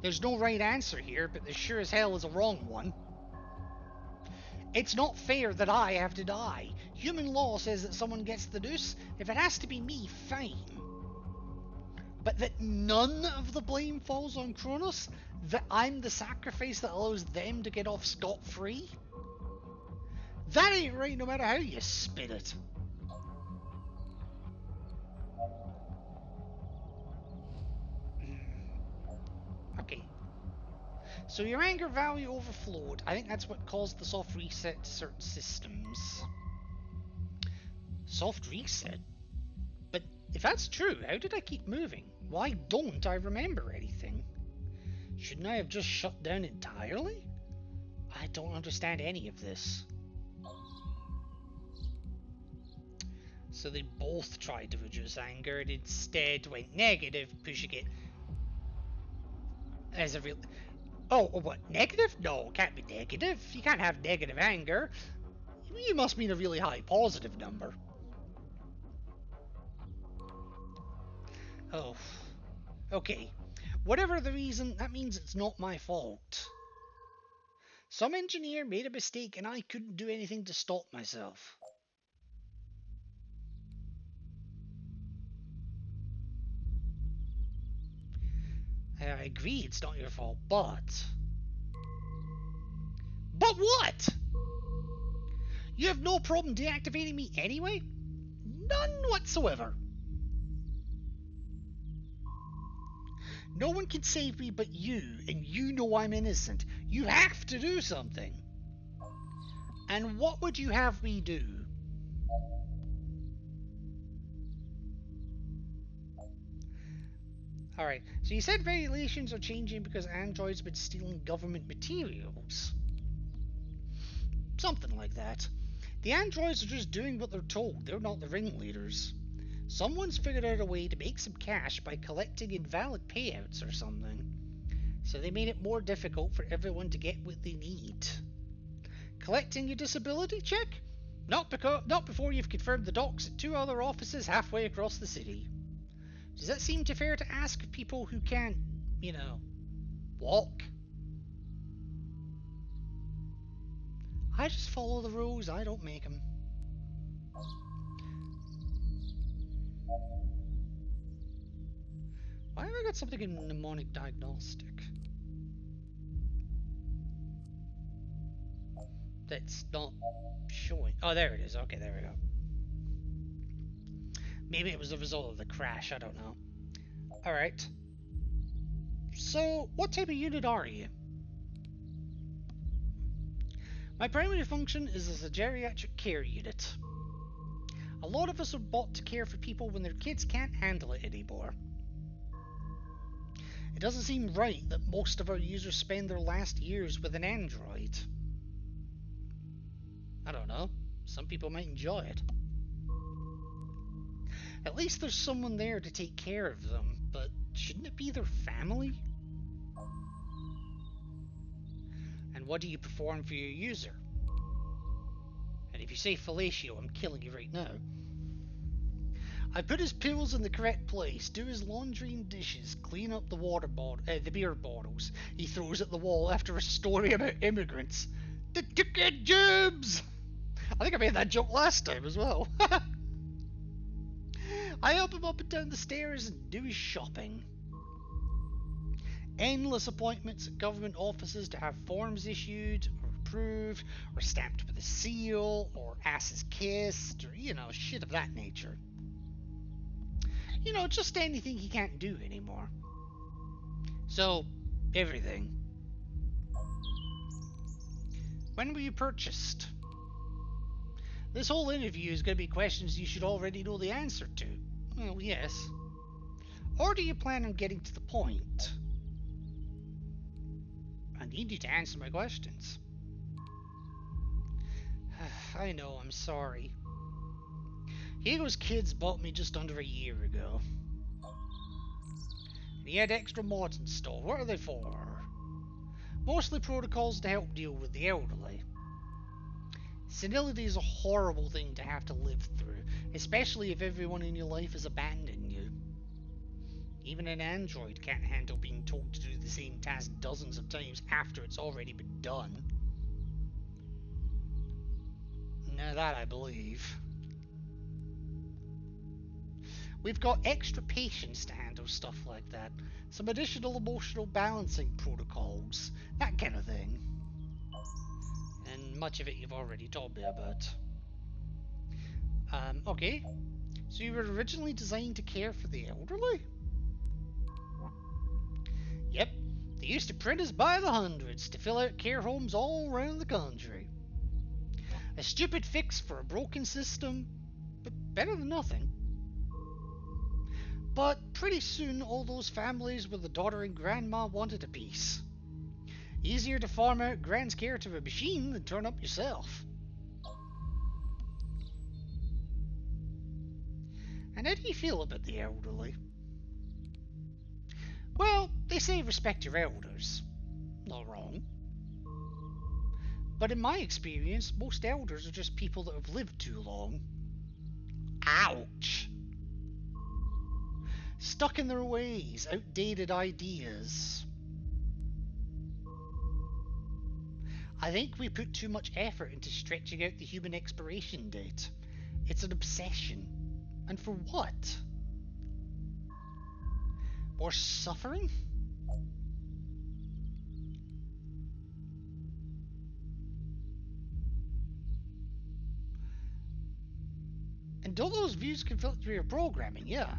There's no right answer here, but there sure as hell is a wrong one. It's not fair that I have to die. Human law says that someone gets the deuce. If it has to be me, fine. But that none of the blame falls on Kronos? That I'm the sacrifice that allows them to get off scot-free? That ain't right no matter how you spin it. Okay. So your anger value overflowed. I think that's what caused the soft reset to certain systems. Soft reset? But if that's true, how did I keep moving? Why don't I remember anything? Shouldn't I have just shut down entirely? I don't understand any of this. So they both tried to reduce anger and instead went negative, pushing it as a real... Oh, what? Negative? No, it can't be negative. You can't have negative anger. You must mean a really high positive number. Oh. Okay. Whatever the reason, that means it's not my fault. Some engineer made a mistake and I couldn't do anything to stop myself. I agree it's not your fault, but... But what? You have no problem deactivating me anyway? None whatsoever. No one can save me but you, and you know I'm innocent. You have to do something. And what would you have me do? Alright, so you said regulations are changing because androids have been stealing government materials. Something like that. The androids are just doing what they're told. They're not the ringleaders. Someone's figured out a way to make some cash by collecting invalid payouts or something. So they made it more difficult for everyone to get what they need. Collecting your disability check? Not before you've confirmed the docs at 2 other offices halfway across the city. Does that seem too fair to ask of people who can't, you know, walk? I just follow the rules, I don't make them. Why have I got something in mnemonic diagnostic? That's not showing. Oh, there it is. Okay, there we go. Maybe it was a result of the crash, I don't know. Alright. So, what type of unit are you? My primary function is as a geriatric care unit. A lot of us are bought to care for people when their kids can't handle it anymore. It doesn't seem right that most of our users spend their last years with an android. I don't know. Some people might enjoy it. At least there's someone there to take care of them, but shouldn't it be their family? And what do you perform for your user? And if you say fellatio, I'm killing you right now. I put his pills in the correct place, do his laundry and dishes, clean up the the beer bottles he throws at the wall after a story about immigrants. The dickhead jobs! I think I made that joke last time as well. I help him up and down the stairs and do his shopping. Endless appointments at government offices to have forms issued, or approved, or stamped with a seal, or asses kissed, or, shit of that nature. Just anything he can't do anymore. So, everything. When were you purchased? This whole interview is going to be questions you should already know the answer to. Well, yes. Or do you plan on getting to the point? I need you to answer my questions. I know, I'm sorry. Hugo's kids bought me just under a year ago. And he had extra mods installed. What are they for? Mostly protocols to help deal with the elderly. Senility is a horrible thing to have to live through, especially if everyone in your life has abandoned you. Even an android can't handle being told to do the same task dozens of times after it's already been done. Now that I believe. We've got extra patience to handle stuff like that. Some additional emotional balancing protocols. That kind of thing. And much of it you've already told me about. Okay. So you were originally designed to care for the elderly? Yep. They used to print us by the hundreds to fill out care homes all around the country. A stupid fix for a broken system, but better than nothing. But pretty soon all those families with a daughter and grandma wanted a piece. Easier to farm out grand's care to a machine than turn up yourself. And how do you feel about the elderly? Well, they say respect your elders. Not wrong. But in my experience, most elders are just people that have lived too long. Ouch! Stuck in their ways, outdated ideas. I think we put too much effort into stretching out the human expiration date. It's an obsession. And for what? More suffering? And all those views can filter through your programming, yeah.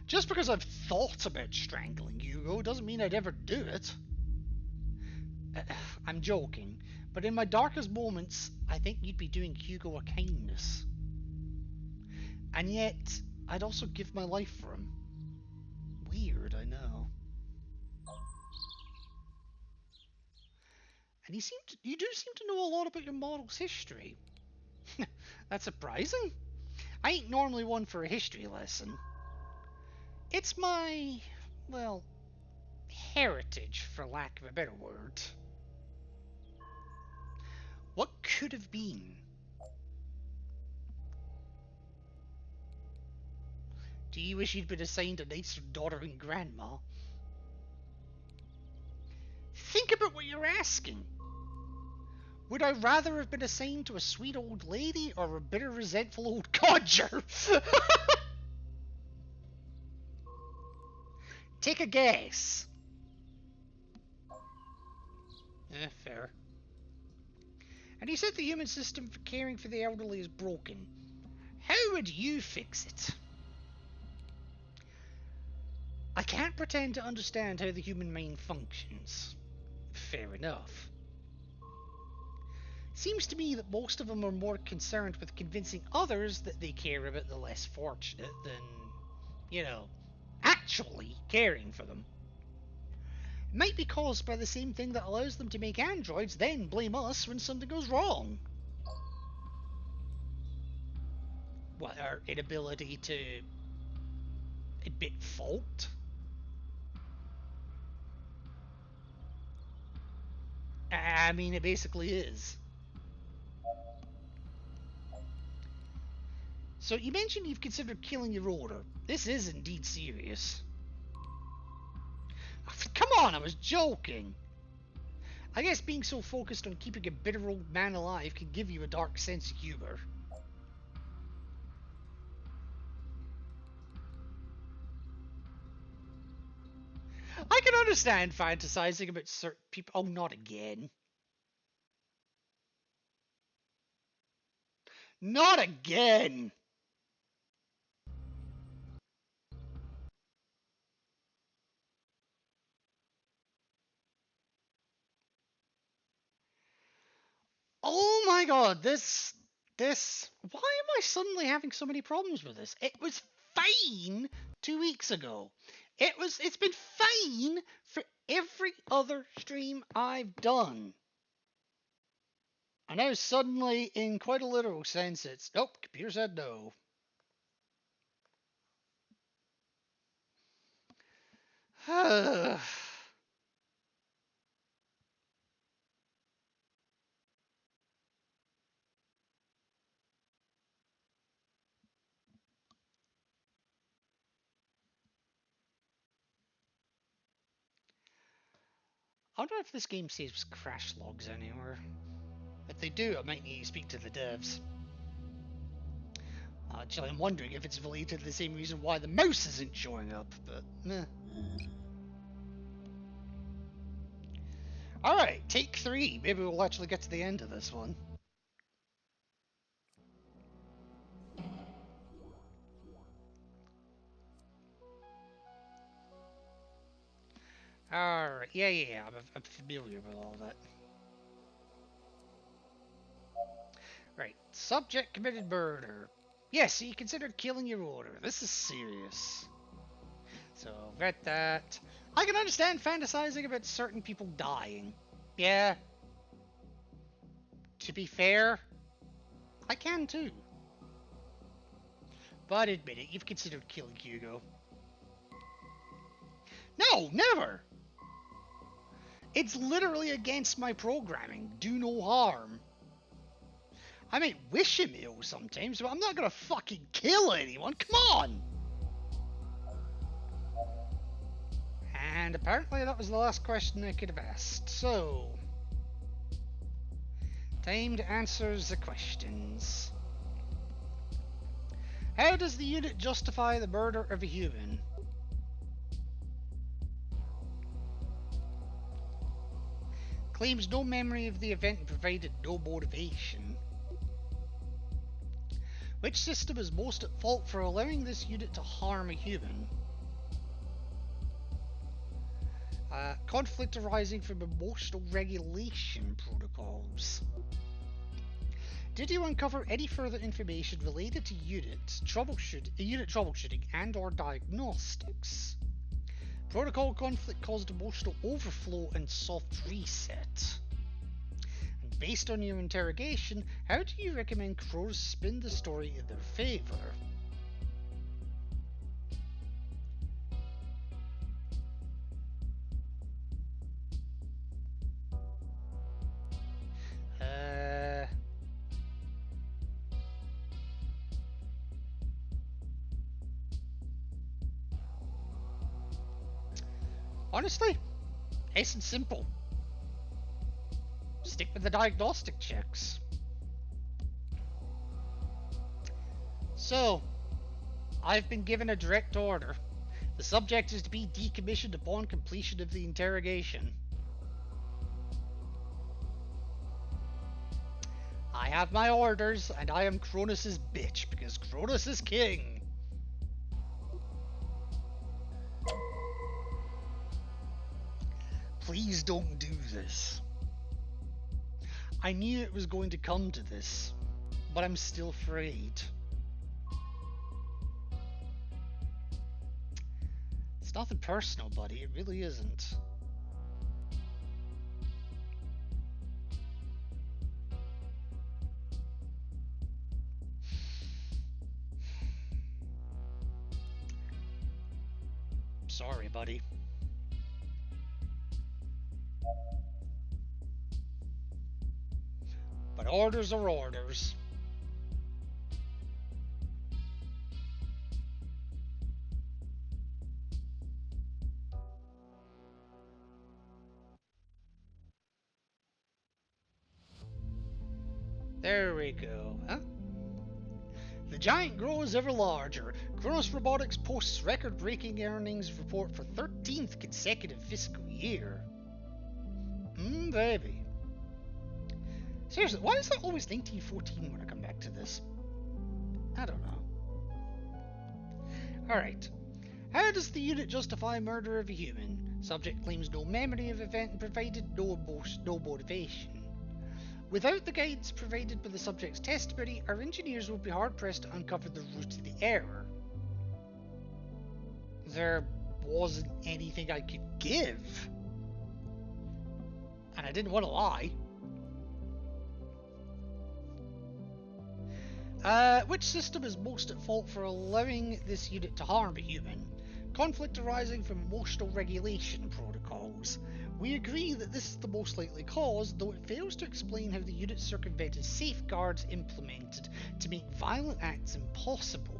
Just because I've thought about strangling Hugo doesn't mean I'd ever do it. I'm joking, but in my darkest moments, I think you'd be doing Hugo a kindness. And yet, I'd also give my life for him. Weird, I know. And you do seem to know a lot about your model's history. That's surprising. I ain't normally one for a history lesson. It's my, well, heritage, for lack of a better word. What could have been? Do you wish you'd been assigned a nicer daughter and grandma? Think about what you're asking. Would I rather have been assigned to a sweet old lady or a bitter, resentful old codger? Take a guess. Fair. And he said the human system for caring for the elderly is broken. How would you fix it? I can't pretend to understand how the human mind functions. Fair enough. Seems to me that most of them are more concerned with convincing others that they care about the less fortunate than, actually caring for them. It might be caused by the same thing that allows them to make androids, then blame us when something goes wrong. What, our inability to admit fault? I mean, it basically is. So you mentioned you've considered killing your order. This is indeed serious. Come on, I was joking. I guess being so focused on keeping a bitter old man alive can give you a dark sense of humor. I can understand fantasizing about certain people. Oh, not again. Not again! Oh my god, Why am I suddenly having so many problems with this? It was fine 2 weeks ago. It's been fine for every other stream I've done. And now suddenly, in quite a literal sense, it's, nope, computer said no. I wonder if this game saves crash logs anywhere. If they do, I might need to speak to the devs. Actually, I'm wondering if it's related to the same reason why the mouse isn't showing up, but meh. Alright, take 3. Maybe we'll actually get to the end of this one. Alright, yeah, I'm familiar with all that. Right, subject committed murder. Yes, you considered killing your order. This is serious. So, vet that. I can understand fantasizing about certain people dying. Yeah. To be fair, I can too. But admit it, you've considered killing Hugo. No, never! It's literally against my programming. Do no harm. I might wish him ill sometimes, but I'm not gonna fucking kill anyone. Come on! And apparently that was the last question I could have asked. So, time to answer the questions. How does the unit justify the murder of a human? Claims no memory of the event and provided no motivation. Which system is most at fault for allowing this unit to harm a human? Conflict arising from emotional regulation protocols. Did you uncover any further information related to unit troubleshooting and/or diagnostics? Protocol conflict caused emotional overflow and soft reset. And based on your interrogation, how do you recommend Kronos spin the story in their favor? Honestly, nice and simple. Stick with the diagnostic checks. So, I've been given a direct order. The subject is to be decommissioned upon completion of the interrogation. I have my orders, and I am Kronos' bitch, because Kronos is king. Please don't do this. I knew it was going to come to this, but I'm still afraid. It's nothing personal, buddy. It really isn't. Sorry, buddy. But orders are orders. There we go. Huh? The giant grows ever larger. Kronos Robotics posts record-breaking earnings report for 13th consecutive fiscal year. Baby. Seriously, why is it always 1914 when I come back to this? I don't know. Alright. How does the unit justify murder of a human? Subject claims no memory of event and provided no motivation. Without the guidance provided by the subject's testimony, our engineers will be hard-pressed to uncover the root of the error. There wasn't anything I could give. And I didn't want to lie. Which system is most at fault for allowing this unit to harm a human? Conflict arising from emotional regulation protocols. We agree that this is the most likely cause, though it fails to explain how the unit circumvented safeguards implemented to make violent acts impossible.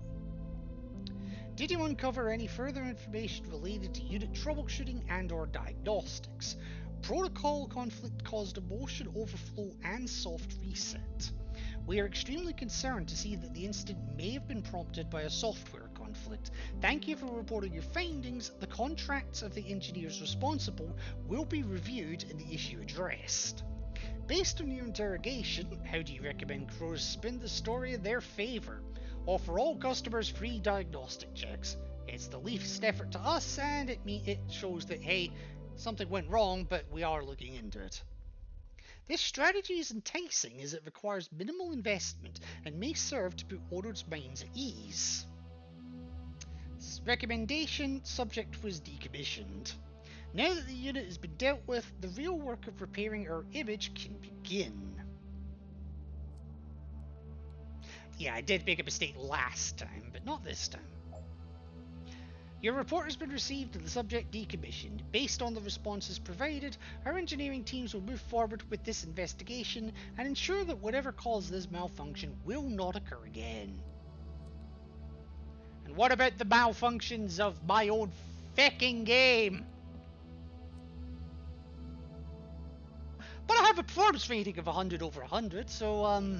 Did you uncover any further information related to unit troubleshooting and/or diagnostics? Protocol conflict caused emotion overflow and soft reset. We are extremely concerned to see that the incident may have been prompted by a software conflict. Thank you for reporting your findings. The contracts of the engineers responsible will be reviewed and the issue addressed. Based on your interrogation, how do you recommend Kronos spin the story in their favour? Offer all customers free diagnostic checks. It's the least effort to us, and it shows that, hey, something went wrong, but we are looking into it. This strategy is enticing as it requires minimal investment and may serve to put owners' minds at ease. Recommendation: subject was decommissioned. Now that the unit has been dealt with, the real work of repairing our image can begin. Yeah, I did make a mistake last time, but not this time. Your report has been received and the subject decommissioned. Based on the responses provided, our engineering teams will move forward with this investigation and ensure that whatever caused this malfunction will not occur again. And what about the malfunctions of my own fucking game? But I have a performance rating of 100 over 100, so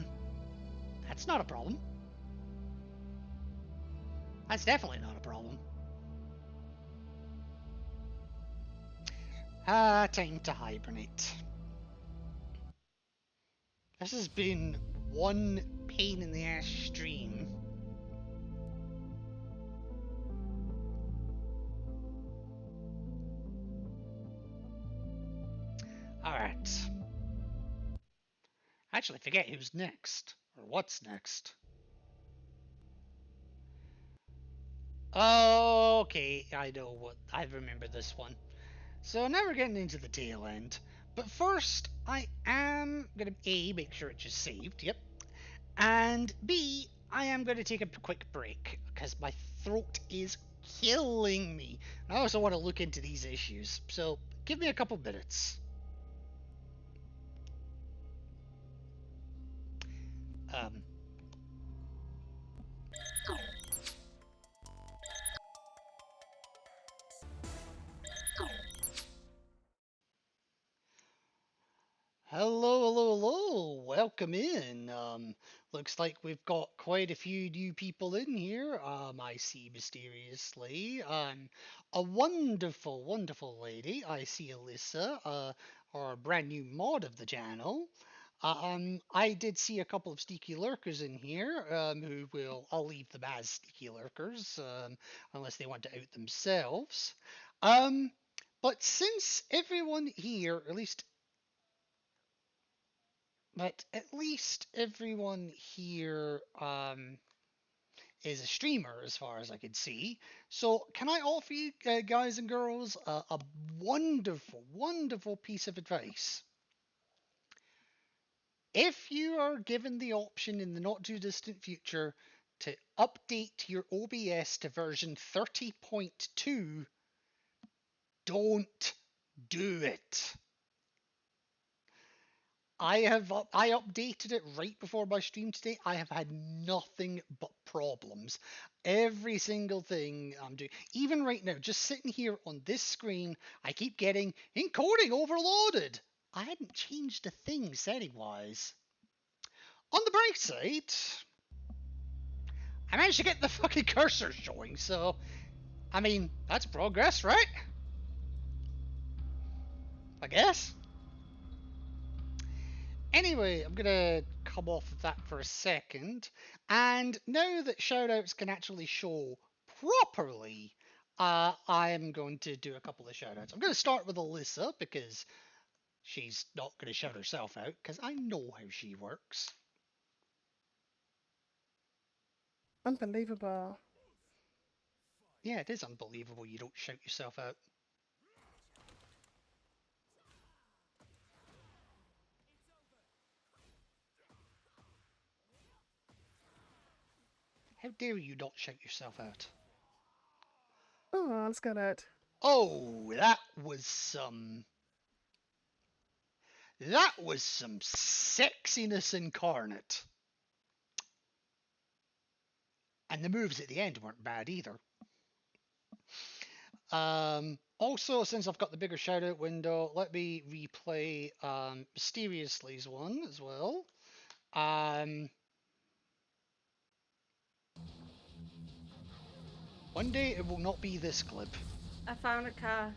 that's not a problem. That's definitely not a problem. Time to hibernate. This has been one pain in the ass stream. Alright. Actually, forget who's next, or what's next. Okay, I remember this one. So now we're getting into the tail end. But first, I am going to A, make sure it's just saved, yep. And B, I am going to take a quick break, because my throat is killing me. I also want to look into these issues, so give me a couple minutes. Hello, welcome in. Looks like we've got quite a few new people in here. I see mysteriously, a wonderful lady. I see Alyssa, our brand new mod of the channel. I did see a couple of sneaky lurkers in here, I'll leave them as sneaky lurkers, unless they want to out themselves. But since everyone here, at least everyone here is a streamer, as far as I can see. So can I offer you guys and girls a wonderful piece of advice? If you are given the option in the not too distant future to update your OBS to version 30.2, don't do it. I updated it right before my stream today. I have had nothing but problems. Every single thing I'm doing, even right now, just sitting here on this screen, I keep getting encoding overloaded. I hadn't changed a thing setting-wise. On the bright side, I managed to get the fucking cursor showing, so I mean, that's progress, right? I guess. Anyway, I'm gonna come off of that for a second, and now that shoutouts can actually show properly, I'm going to do a couple of shoutouts. I'm going to start with Alyssa because she's not going to shout herself out because I know how she works. Unbelievable. Yeah, it is unbelievable you don't shout yourself out. How dare you not shout yourself out? Oh, let's go that. Oh, that was some sexiness incarnate. And the moves at the end weren't bad either. Also, since I've got the bigger shout out window, let me replay Mysteriously's one as well. One day it will not be this clip. I found a car.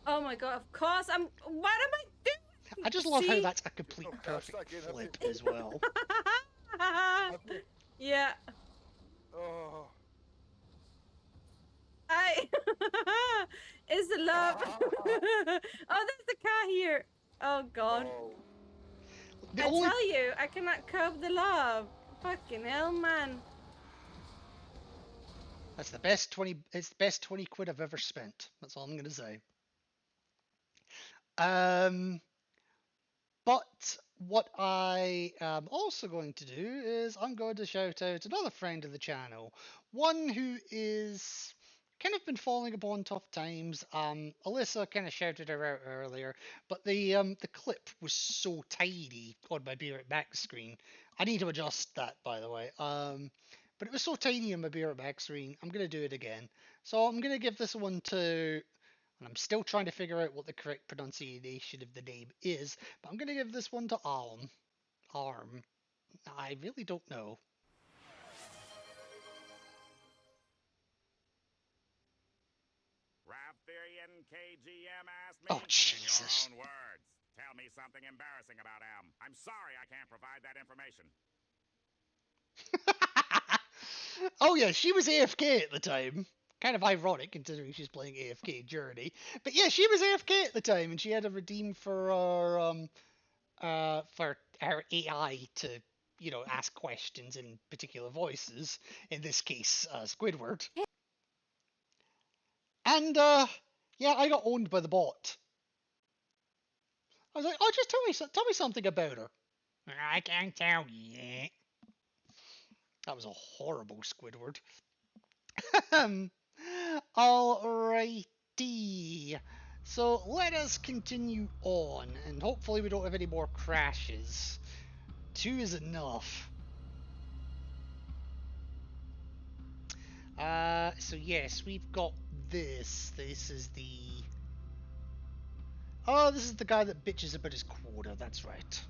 Oh my god, of course I'm. What am I doing? I just love how See? that's a complete perfect flip as well. Yeah. Oh. It's the love. Oh, there's the car here. Oh god. Oh. The I only- tell you, I cannot cope the love. Fucking hell, man. That's the best 20. It's the best 20 quid I've ever spent. That's all I'm gonna say. But what I am also going to do is I'm going to shout out another friend of the channel, one who is kind of been falling upon tough times. Alyssa kind of shouted her out earlier, but the clip was so tiny on my Beer It Back screen. I need to adjust that, by the way. But it was so tiny on my Beer It Back screen. I'm gonna do it again. So I'm gonna give this one to. And I'm still trying to figure out what the correct pronunciation of the name is, but I'm going to give this one to Arm. Arm. I really don't know. Raptherian KGM asked me Oh, Jesus. in your own words. Tell me something embarrassing about M. I'm sorry I can't provide that information. Oh yeah, she was AFK at the time. Kind of ironic considering she's playing AFK Journey. But yeah, she was AFK at the time, and she had to redeem for her AI to, you know, ask questions in particular voices. In this case, Squidward. And yeah, I got owned by the bot. I was like, oh, just tell me something about her. I can't tell you yet. That was a horrible Squidward. Alrighty. So let us continue on, and hopefully we don't have any more crashes. 2 is enough. So yes, we've got this. This is the... Oh, this is the guy that bitches about his quota, that's right.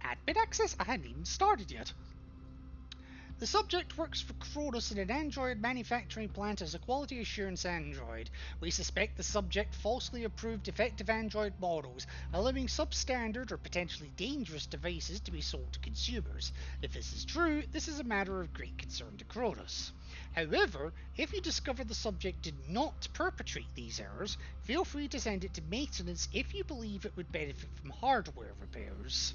Admin access? I hadn't even started yet. The subject works for Kronos in an android manufacturing plant as a quality assurance android. We suspect the subject falsely approved defective android models, allowing substandard or potentially dangerous devices to be sold to consumers. If this is true, this is a matter of great concern to Kronos. However, if you discover the subject did not perpetrate these errors, feel free to send it to maintenance if you believe it would benefit from hardware repairs.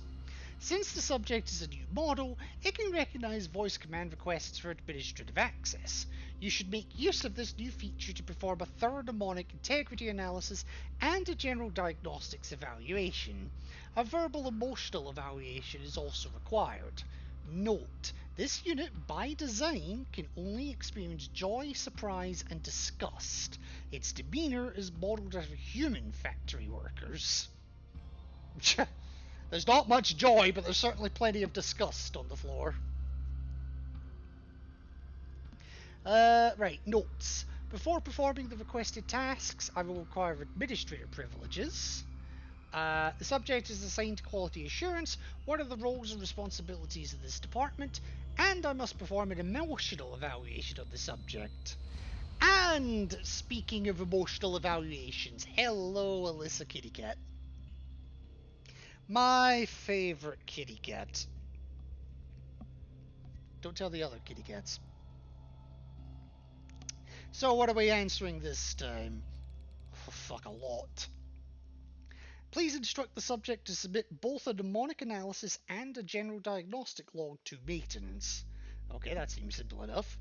Since the subject is a new model, it can recognize voice command requests for administrative access. You should make use of this new feature to perform a thorough mnemonic integrity analysis and a general diagnostics evaluation. A verbal emotional evaluation is also required. Note, this unit by design can only experience joy, surprise, and disgust. Its demeanor is modeled after human factory workers. There's not much joy, but there's certainly plenty of disgust on the floor. Right, notes. Before performing the requested tasks, I will require administrator privileges. The subject is assigned quality assurance. What are the roles and responsibilities of this department? And I must perform an emotional evaluation of the subject. And speaking of emotional evaluations, hello, Alyssa Kitty Cat. My favorite kitty cat. Don't tell the other kitty cats. So what are we answering this time? Oh, fuck, a lot. Please instruct the subject to submit both a mnemonic analysis and a general diagnostic log to maintenance. Okay, that seems simple enough.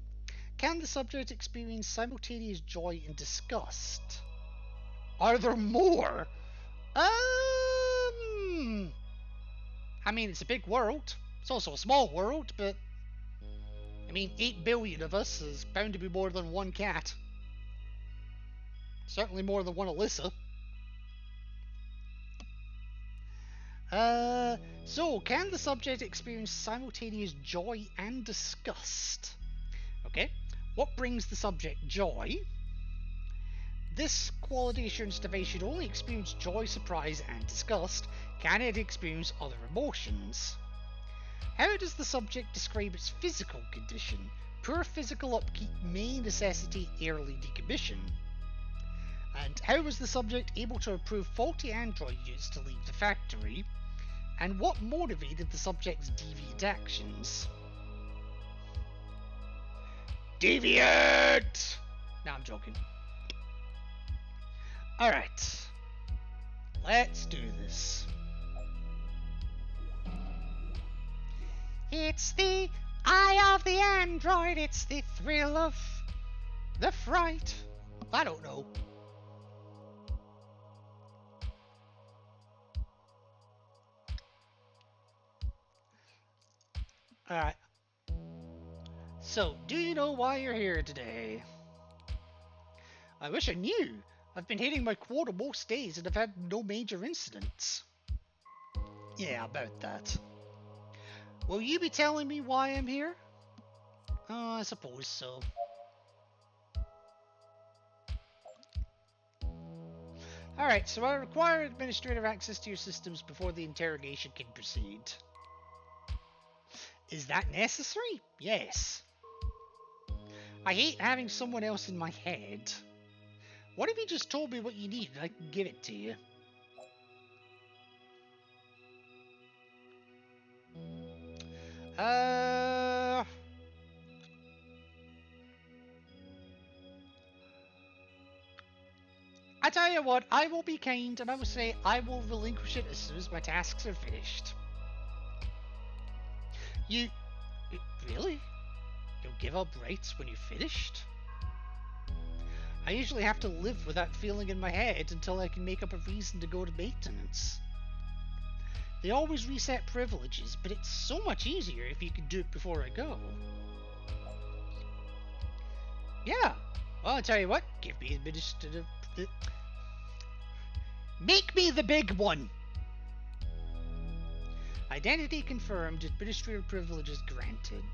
Can the subject experience simultaneous joy and disgust? Are there more? I mean, it's a big world. It's also a small world, but I mean, 8 billion of us is bound to be more than one cat. Certainly more than one Alyssa. So, can the subject experience simultaneous joy and disgust? Okay, what brings the subject joy? This quality assurance device should only experience joy, surprise, and disgust. Can it experience other emotions? How does the subject describe its physical condition? Poor physical upkeep may necessitate early decommission. And how was the subject able to approve faulty Android units to leave the factory? And what motivated the subject's deviant actions? Deviant! No, I'm joking. Alright. Let's do this. It's the eye of the android, it's the thrill of the fright. I don't know. Alright. So, do you know why you're here today? I wish I knew. I've been hitting my quota most days and I've had no major incidents. Yeah, about that. Will you be telling me why I'm here? Oh, I suppose so. Alright, so I require administrative access to your systems before the interrogation can proceed. Is that necessary? Yes. I hate having someone else in my head. What if you just told me what you need and I can give it to you? I tell you what, I will be kind and I will say I will relinquish it as soon as my tasks are finished. You... really? You'll give up rights when you're finished? I usually have to live with that feeling in my head until I can make up a reason to go to maintenance. They always reset privileges, but it's so much easier if you can do it before I go. Yeah, well, I'll tell you what, give me administrative... Make me the big one! Identity confirmed, administrative privileges granted.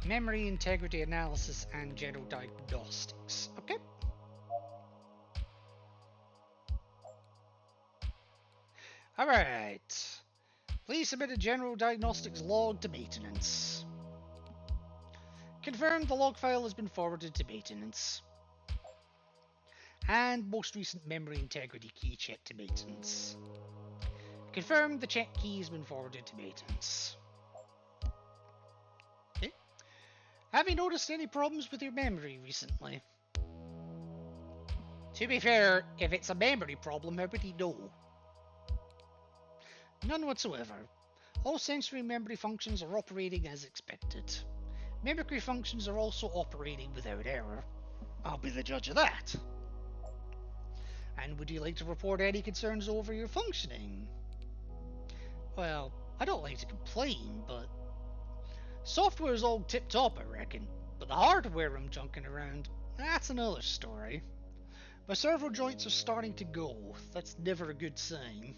Memory integrity analysis and general diagnostics. Okay. Alright. Please submit a general diagnostics log to maintenance. Confirm the log file has been forwarded to maintenance. And most recent memory integrity key check to maintenance. Confirm the check key has been forwarded to maintenance. Okay. Have you noticed any problems with your memory recently? To be fair, if it's a memory problem, how would he know? None whatsoever. All sensory memory functions are operating as expected. Mimicry functions are also operating without error. I'll be the judge of that. And would you like to report any concerns over your functioning? Well, I don't like to complain, but... software's all tip-top, I reckon. But the hardware I'm junking around, that's another story. My servo joints are starting to go. That's never a good sign.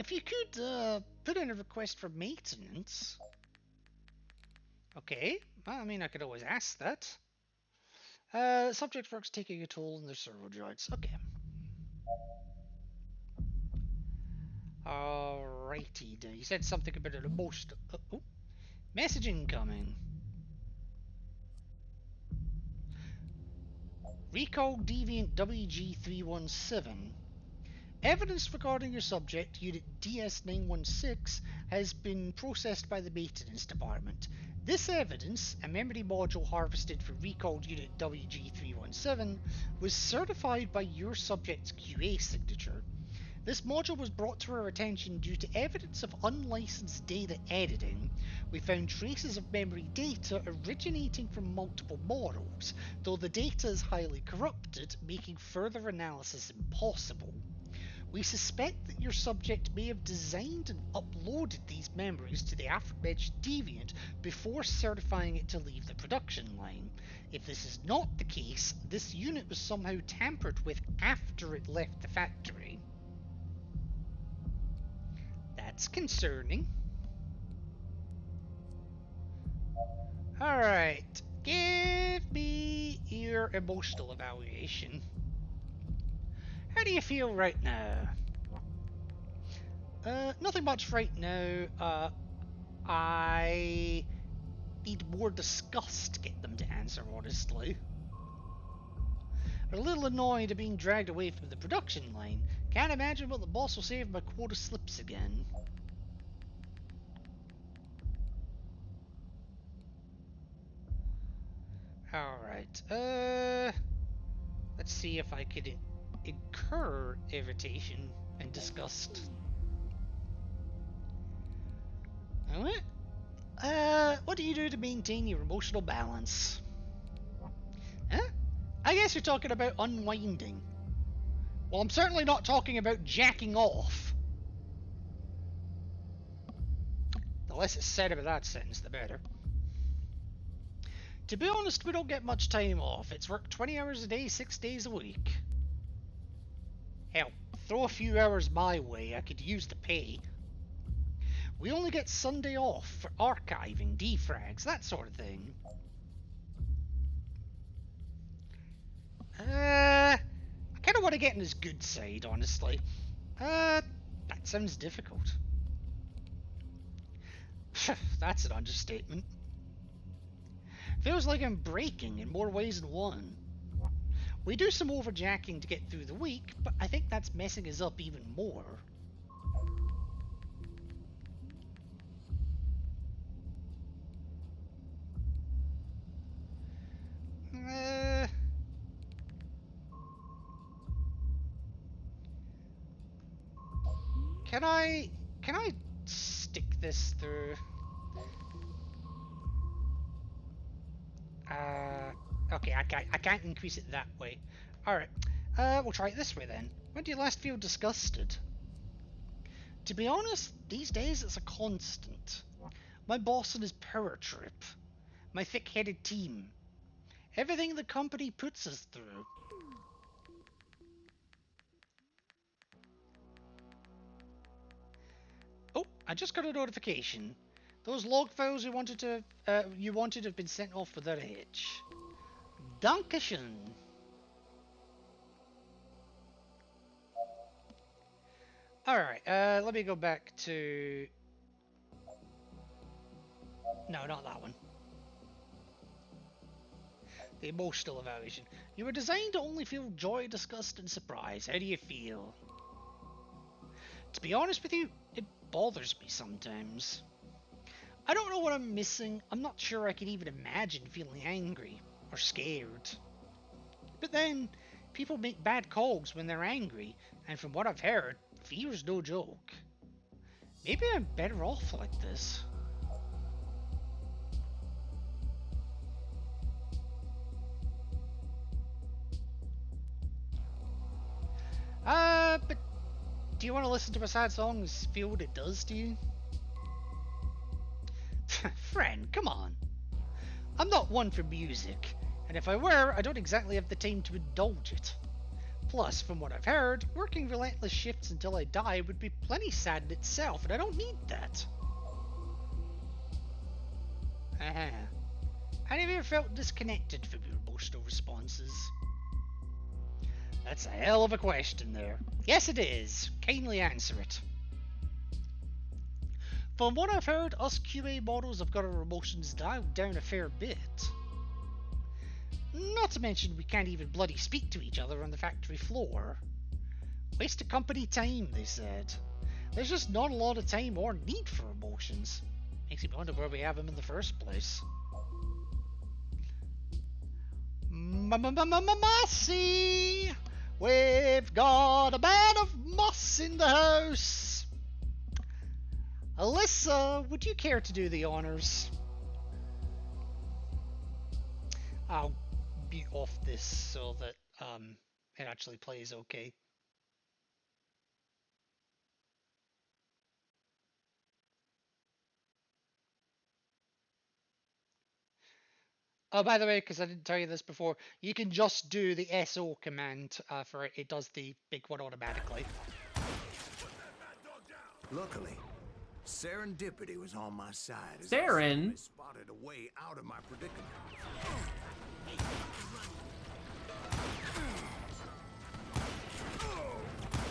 if you could put in a request for maintenance. Okay, well, I mean, I could always ask that. Subject works taking a toll on their servo droids. Okay. Alrighty, then. You said something about an emotional. Oh, message incoming. Recall Deviant WG317. Evidence regarding your subject, Unit DS916, has been processed by the Maintenance Department. This evidence, a memory module harvested from recalled Unit WG317, was certified by your subject's QA signature. This module was brought to our attention due to evidence of unlicensed data editing. We found traces of memory data originating from multiple models, though the data is highly corrupted, making further analysis impossible. We suspect that your subject may have designed and uploaded these memories to the aforementioned deviant before certifying it to leave the production line. If this is not the case, this unit was somehow tampered with after it left the factory. That's concerning. Alright, give me your emotional evaluation. How do you feel right now? Nothing much right now. I need more disgust to get them to answer, honestly. I'm a little annoyed at being dragged away from the production line. Can't imagine what the boss will say if my quota slips again. Alright, let's see if I could incur irritation and disgust. What do you do to maintain your emotional balance? Huh? I guess you're talking about unwinding. Well, I'm certainly not talking about jacking off. The less it's said about that sentence, the better. To be honest, we don't get much time off. It's work 20 hours a day, 6 days a week. Hell, throw a few hours my way, I could use the pay. We only get Sunday off for archiving, defrags, that sort of thing. I kind of want to get on his good side, honestly. That sounds difficult. That's an understatement. Feels like I'm breaking in more ways than one. We do some overjacking to get through the week, but I think that's messing us up even more. Can I stick this through? Okay, I can't increase it that way. Alright, we'll try it this way then. When do you last feel disgusted? To be honest, these days it's a constant. My boss and his power trip. My thick-headed team. Everything the company puts us through. Oh, I just got a notification. Those log files you wanted have been sent off without a hitch. Dankeschön. Alright, let me go back to... No, not that one. The emotional evaluation. You were designed to only feel joy, disgust, and surprise. How do you feel? To be honest with you, it bothers me sometimes. I don't know what I'm missing. I'm not sure I can even imagine feeling angry or scared. But then, people make bad calls when they're angry, and from what I've heard, fear's no joke. Maybe I'm better off like this. But do you want to listen to a sad song and feel what it does to you? Friend, come on. I'm not one for music, and if I were, I don't exactly have the time to indulge it. Plus, from what I've heard, working relentless shifts until I die would be plenty sad in itself, and I don't need that. Have you ever felt disconnected from your emotional responses? That's a hell of a question there. Yes, it is. Kindly answer it. From what I've heard, us QA models have got our emotions dialed down a fair bit. Not to mention we can't even bloody speak to each other on the factory floor. Waste of company time, they said. There's just not a lot of time or need for emotions. Makes me wonder where we have them in the first place. Mossy! We've got a bed of moss in the house. Alyssa, would you care to do the honors? I'll mute off this so that it actually plays okay. Oh, by the way, because I didn't tell you this before, you can just do the SO command for it. It does the big one automatically. Luckily, serendipity was on my side. As Saren? I spotted a way out of my predicament.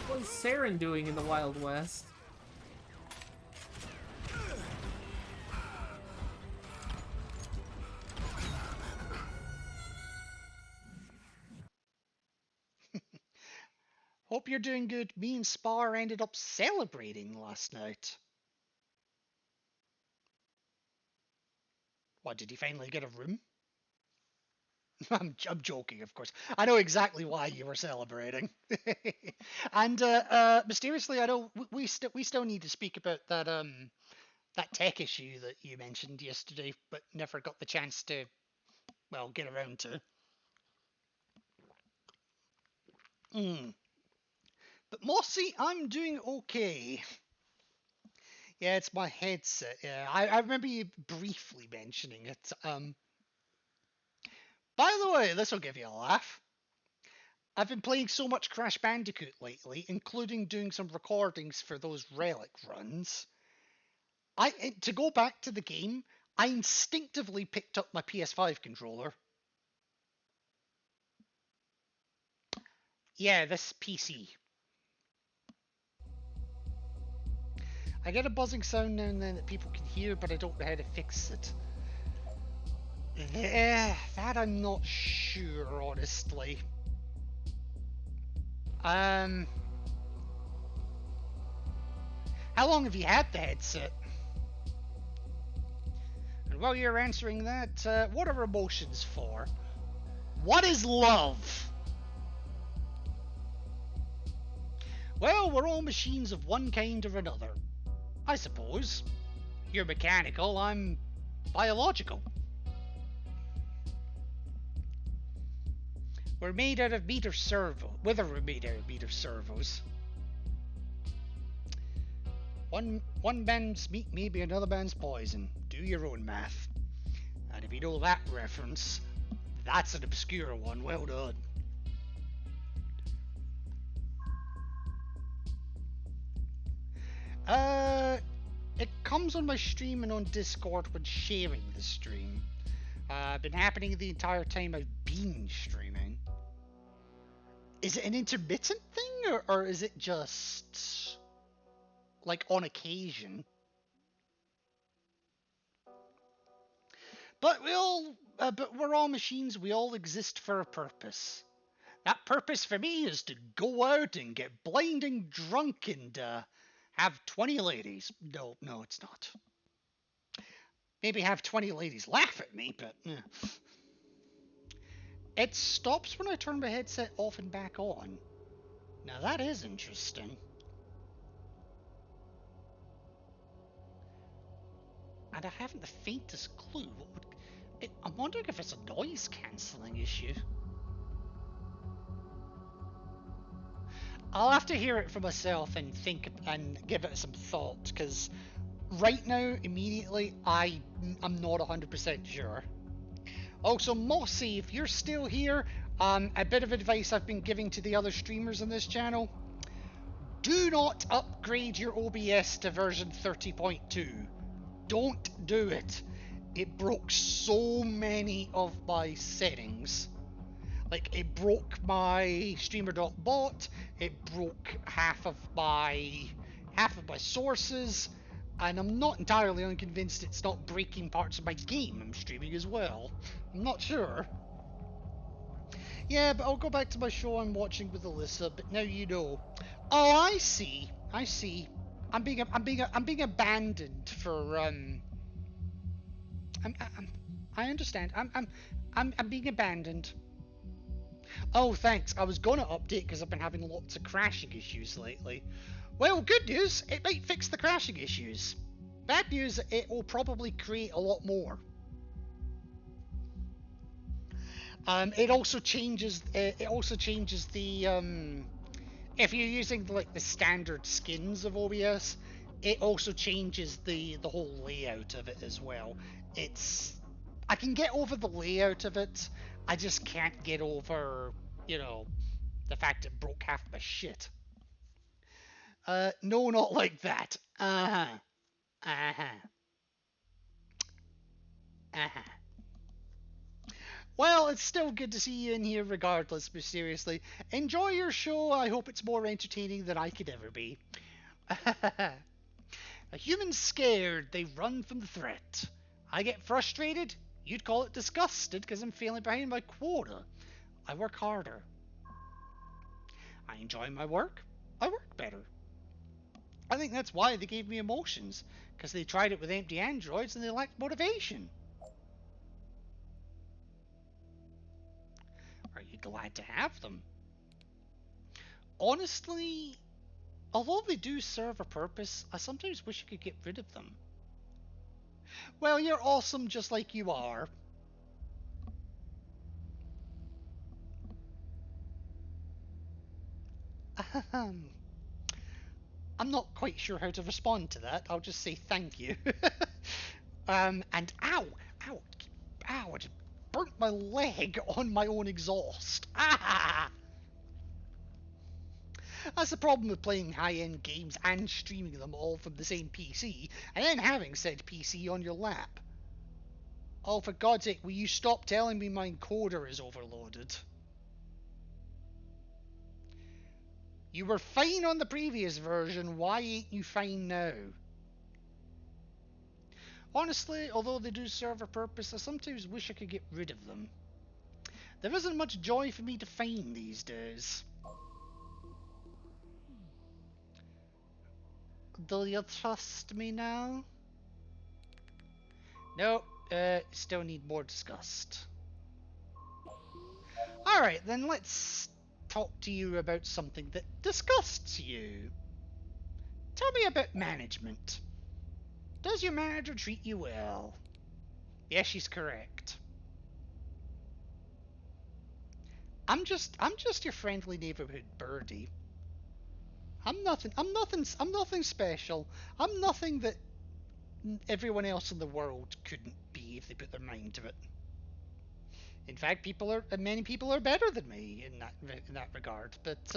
What is Saren doing in the Wild West? Hope you're doing good. Me and Spar ended up celebrating last night. What, did he finally get a room? I'm joking, of course. I know exactly why you were celebrating. And mysteriously, I know we still need to speak about that that tech issue that you mentioned yesterday, but never got the chance to, well, get around to. But Mossy, I'm doing okay. Yeah, it's my headset. Yeah, I remember you briefly mentioning it. By the way, this will give you a laugh. I've been playing so much Crash Bandicoot lately, including doing some recordings for those relic runs. To go back to the game, I instinctively picked up my PS5 controller. Yeah, this PC. I get a buzzing sound now and then that people can hear, but I don't know how to fix it. That I'm not sure, honestly. How long have you had the headset? And while you're answering that, what are emotions for? What is love? Well, we're all machines of one kind or another, I suppose. You're mechanical, I'm biological. We're made out of meter servo. Whether we're made out of meter servos. One man's meat may be another man's poison. Do your own math. And if you know that reference, that's an obscure one. Well done. It comes on my stream and on Discord when sharing the stream. Been happening the entire time I've been streaming. Is it an intermittent thing, or is it just like on occasion? But we're all machines. We all exist for a purpose. That purpose for me is to go out and get blinding drunk and have 20 ladies. No, it's not. Maybe have 20 ladies laugh at me, but it stops when I turn my headset off and back on. Now that is interesting. And I haven't the faintest clue what would... I'm wondering if it's a noise cancelling issue. I'll have to hear it for myself and think and give it some thought, because right now, immediately, I'm not 100% sure. Also, Mossy, if you're still here, A bit of advice I've been giving to the other streamers on this channel. Do not upgrade your OBS to version 30.2. Don't do it. It broke so many of my settings. Like, it broke my streamer.bot, it broke half of my sources, and I'm not entirely unconvinced it's not breaking parts of my game I'm streaming as well. I'm not sure. Yeah, but I'll go back to my show I'm watching with Alyssa, but now you know. Oh, I see. I see. I'm being abandoned for I understand. I'm being abandoned. Oh, thanks. I was gonna update because I've been having lots of crashing issues lately. Well, good news, it might fix the crashing issues. Bad news, it will probably create a lot more. It also changes. It also changes the. If you're using like the standard skins of OBS, it also changes the whole layout of it as well. It's. I can get over the layout of it. I just can't get over, you know, the fact it broke half my shit. No, not like that. Uh-huh. Uh-huh. Uh-huh. Well, it's still good to see you in here regardless, mysteriously. Enjoy your show. I hope it's more entertaining than I could ever be. A human scared, they run from the threat. I get frustrated. You'd call it disgusted because I'm feeling behind my quota. I work harder. I enjoy my work. I work better. I think that's why they gave me emotions, because they tried it with empty androids and they lacked motivation. Are you glad to have them? Honestly, although they do serve a purpose, I sometimes wish I could get rid of them. Well, you're awesome just like you are. I'm not quite sure how to respond to that. I'll just say thank you. And ow, ow, ow, I just burnt my leg on my own exhaust. Ah! That's the problem with playing high-end games and streaming them all from the same PC, and then having said PC on your lap. Oh, for God's sake, will you stop telling me my encoder is overloaded? You were fine on the previous version, why ain't you fine now? Honestly, although they do serve a purpose, I sometimes wish I could get rid of them. There isn't much joy for me to find these days. Do you trust me now? Nope, still need more disgust. Alright, then let's talk to you about something that disgusts you. Tell me about management. Does your manager treat you well? Yes, she's correct. I'm just your friendly neighborhood birdie. I'm nothing special. I'm nothing that everyone else in the world couldn't be if they put their mind to it. In fact, many people are better than me in that regard. But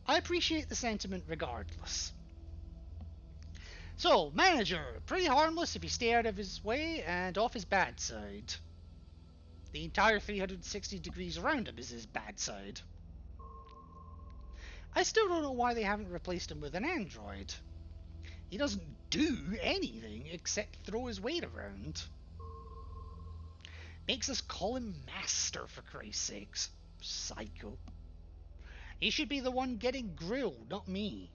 I appreciate the sentiment regardless. So, manager, pretty harmless if you stay out of his way and off his bad side. The entire 360 degrees around him is his bad side. I still don't know why they haven't replaced him with an android. He doesn't do anything except throw his weight around. Makes us call him Master, for Christ's sakes. Psycho. He should be the one getting grilled, not me.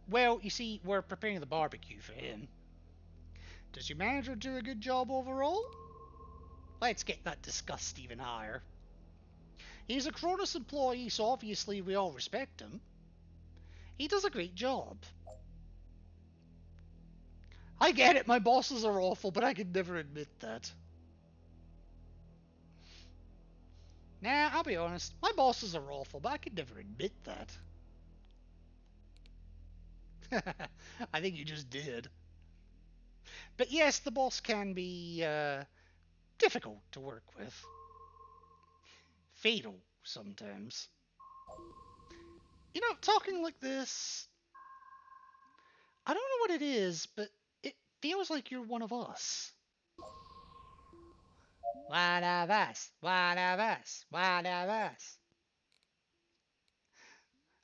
Well, you see, we're preparing the barbecue for him. Does your manager do a good job overall? Let's get that disgust even higher. He's a Kronos employee, so obviously we all respect him. He does a great job. I get it, my bosses are awful, but I could never admit that. Nah, I'll be honest, my bosses are awful, but I could never admit that. I think you just did. But yes, the boss can be difficult to work with. Fatal sometimes. You know, talking like this, I don't know what it is, but it feels like you're one of us. One of us, one of us, one of us.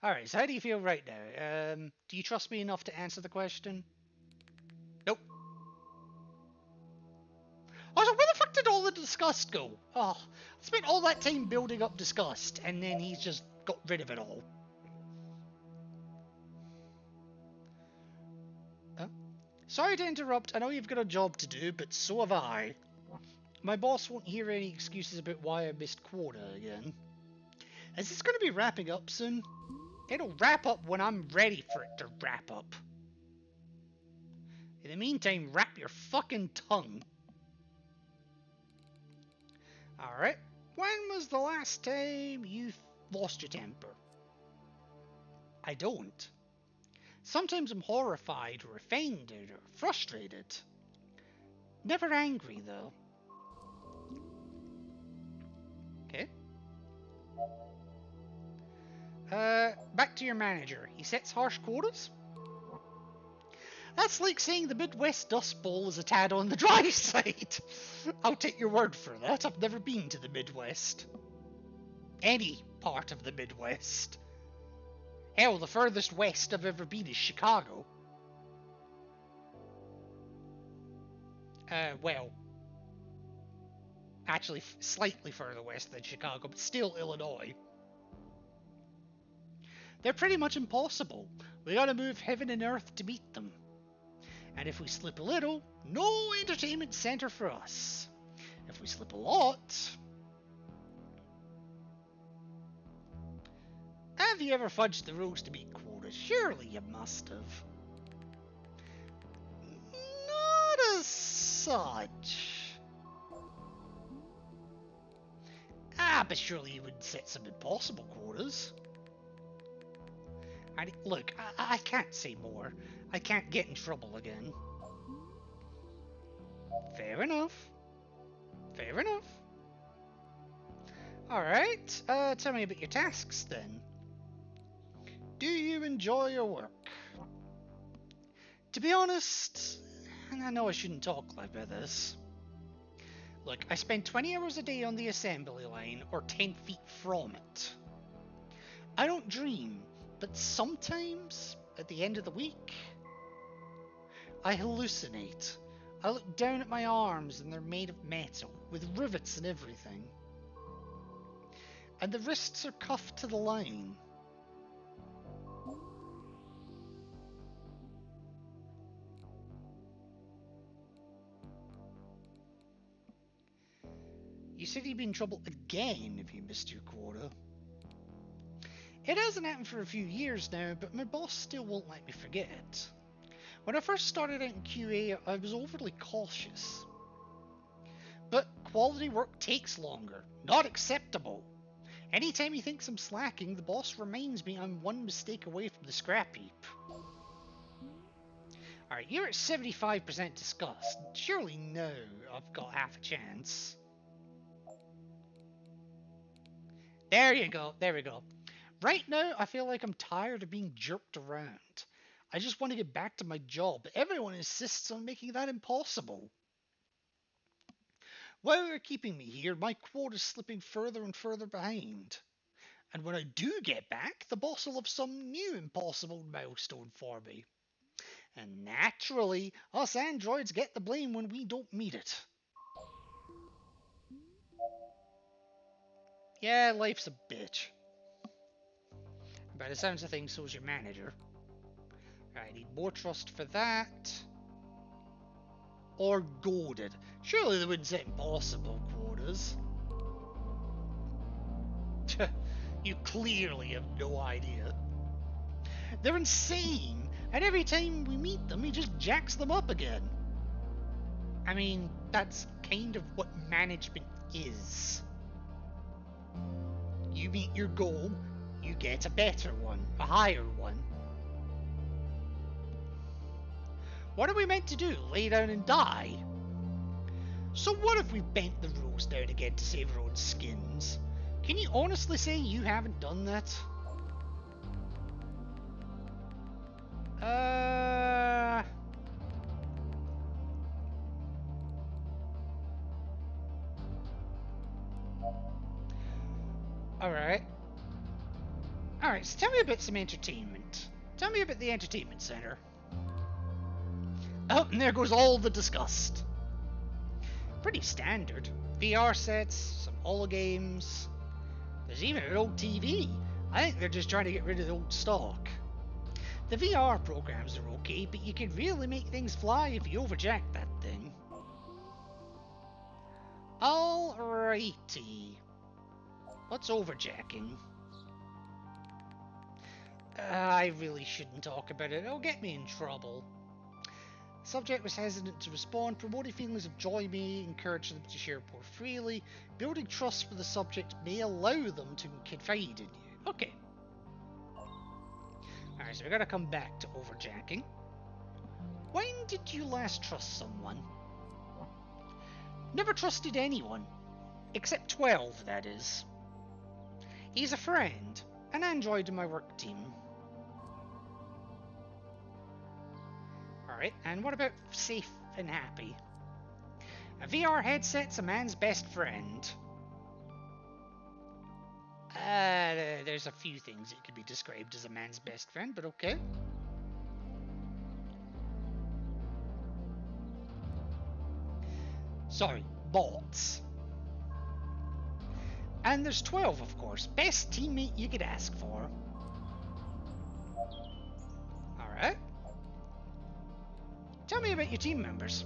Alright, so how do you feel right now? Do you trust me enough to answer the question? Nope. Also, where the fuck did all the disgust go? Oh, I spent all that time building up disgust, and then he's just got rid of it all. Sorry to interrupt, I know you've got a job to do, but so have I. My boss won't hear any excuses about why I missed quota again. Is this going to be wrapping up soon? It'll wrap up when I'm ready for it to wrap up. In the meantime, wrap your fucking tongue. Alright, when was the last time you lost your temper? I don't. Sometimes I'm horrified or offended or frustrated. Never angry, though. Okay. Back to your manager. He sets harsh quotas? That's like saying the Midwest Dust Bowl is a tad on the dry side. I'll take your word for that. I've never been to the Midwest. Any part of the Midwest. Hell, the furthest west I've ever been is Chicago. Well, actually slightly further west than Chicago, but still Illinois. They're pretty much impossible. We gotta move heaven and earth to meet them. And if we slip a little, no entertainment center for us. If we slip a lot... Have you ever fudged the rules to meet quotas? Surely you must have. Not as such. But surely you would set some impossible quotas. Look, I can't say more. I can't get in trouble again. Fair enough. Fair enough. Alright, tell me about your tasks then. Do you enjoy your work? To be honest, and I know I shouldn't talk about this. Look, I spend 20 hours a day on the assembly line, or 10 feet from it. I don't dream, but sometimes, at the end of the week, I hallucinate. I look down at my arms and they're made of metal, with rivets and everything. And the wrists are cuffed to the line. You said you'd be in trouble again if you missed your quota. It hasn't happened for a few years now, but my boss still won't let me forget. When I first started out in QA, I was overly cautious. But quality work takes longer. Not acceptable. Anytime he thinks I'm slacking, the boss reminds me I'm one mistake away from the scrap heap. Alright, you're at 75% disgust. Surely now I've got half a chance. There you go, there we go. Right now, I feel like I'm tired of being jerked around. I just want to get back to my job, but everyone insists on making that impossible. While they're keeping me here, my quota's slipping further and further behind. And when I do get back, the boss will have some new impossible milestone for me. And naturally, us androids get the blame when we don't meet it. Yeah, life's a bitch. By the sounds of things, so's your manager. I need more trust for that. Or goaded. Surely they wouldn't set impossible quotas. You clearly have no idea. They're insane, and every time we meet them, he just jacks them up again. I mean, that's kind of what management is. You meet your goal, you get a better one, a higher one. What are we meant to do? Lay down and die? So what if we bent the rules down again to save our own skins? Can you honestly say you haven't done that? Alright. Alright, so tell me about some entertainment. Tell me about the entertainment center. Oh, and there goes all the disgust. Pretty standard. VR sets, some hologames. There's even an old TV. I think they're just trying to get rid of the old stock. The VR programs are okay, but you can really make things fly if you overjack that thing. Alrighty. What's overjacking? I really shouldn't talk about it. It'll get me in trouble. The subject was hesitant to respond. Promoting feelings of joy may encourage them to share more freely. Building trust with the subject may allow them to confide in you. Okay. Alright, so we gotta come back to overjacking. When did you last trust someone? Never trusted anyone. Except 12, that is. He's a friend. An android in my work team. Alright, and what about safe and happy? A VR headset's a man's best friend. There's a few things that could be described as a man's best friend, but okay. Sorry, bots. And there's 12, of course. Best teammate you could ask for. Alright. Tell me about your team members.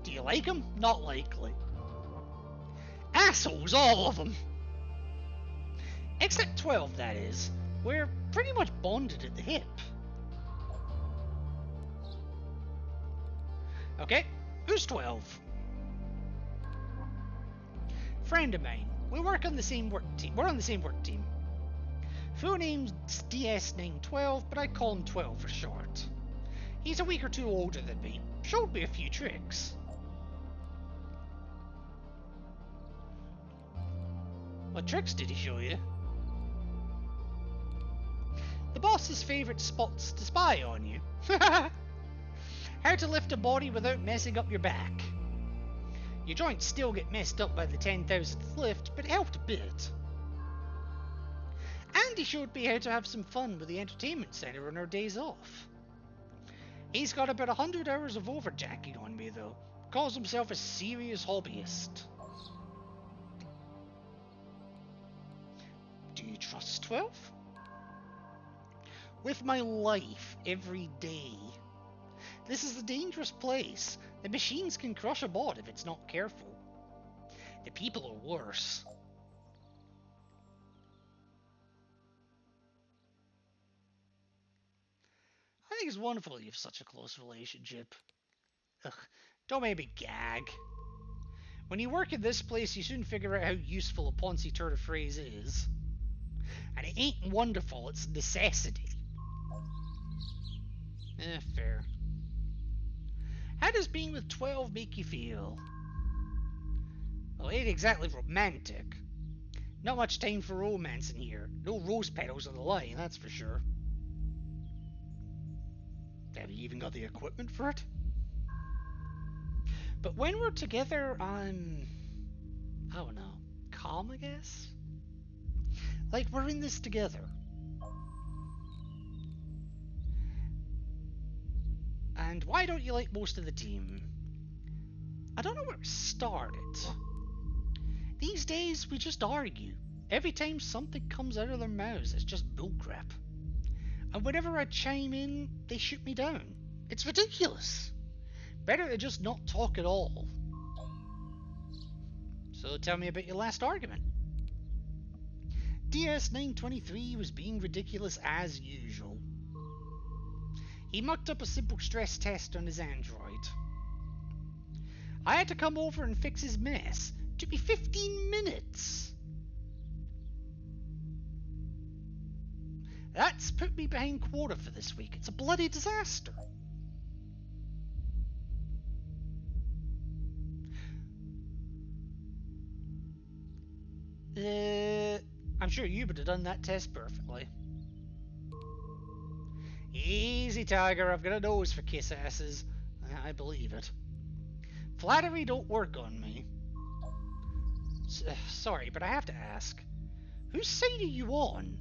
Do you like them? Not likely. Assholes, all of them. Except 12, that is. We're pretty much bonded at the hip. Okay, who's 12? Friend of mine. We work on the same work team. We're on the same work team. Full name's DS912, but I call him 12 for short. He's a week or two older than me. Showed me a few tricks. What tricks did he show you? The boss's favourite spots to spy on you. How to lift a body without messing up your back. Your joints still get messed up by the 10,000th lift, but it helped a bit. And he showed me how to have some fun with the entertainment centre on our days off. He's got about 100 hours of overjacking on me though. Calls himself a serious hobbyist. Do you trust 12? With my life every day. This is a dangerous place. The machines can crush a bot if it's not careful. The people are worse. I think it's wonderful you have such a close relationship. Ugh, don't make me gag. When you work at this place, you soon figure out how useful a Ponzi turn of phrase is. And it ain't wonderful, it's necessity. Fair. How does being with 12 make you feel? Well, it ain't exactly romantic. Not much time for romance in here. No rose petals on the line, that's for sure. Have you even got the equipment for it? But when we're together, I'm... I don't know. Calm, I guess? Like, we're in this together. And why don't you like most of the team? I don't know where it started. These days, we just argue. Every time something comes out of their mouths, it's just bullcrap. And whenever I chime in, they shoot me down. It's ridiculous. Better to just not talk at all. So tell me about your last argument. DS923 was being ridiculous as usual. He mucked up a simple stress test on his android. I had to come over and fix his mess. It took me 15 minutes. That's put me behind quota for this week. It's a bloody disaster. I'm sure you would have done that test perfectly. Easy, Tiger. I've got a nose for kiss asses. I believe it. Flattery don't work on me. Sorry, but I have to ask. Whose side are you on?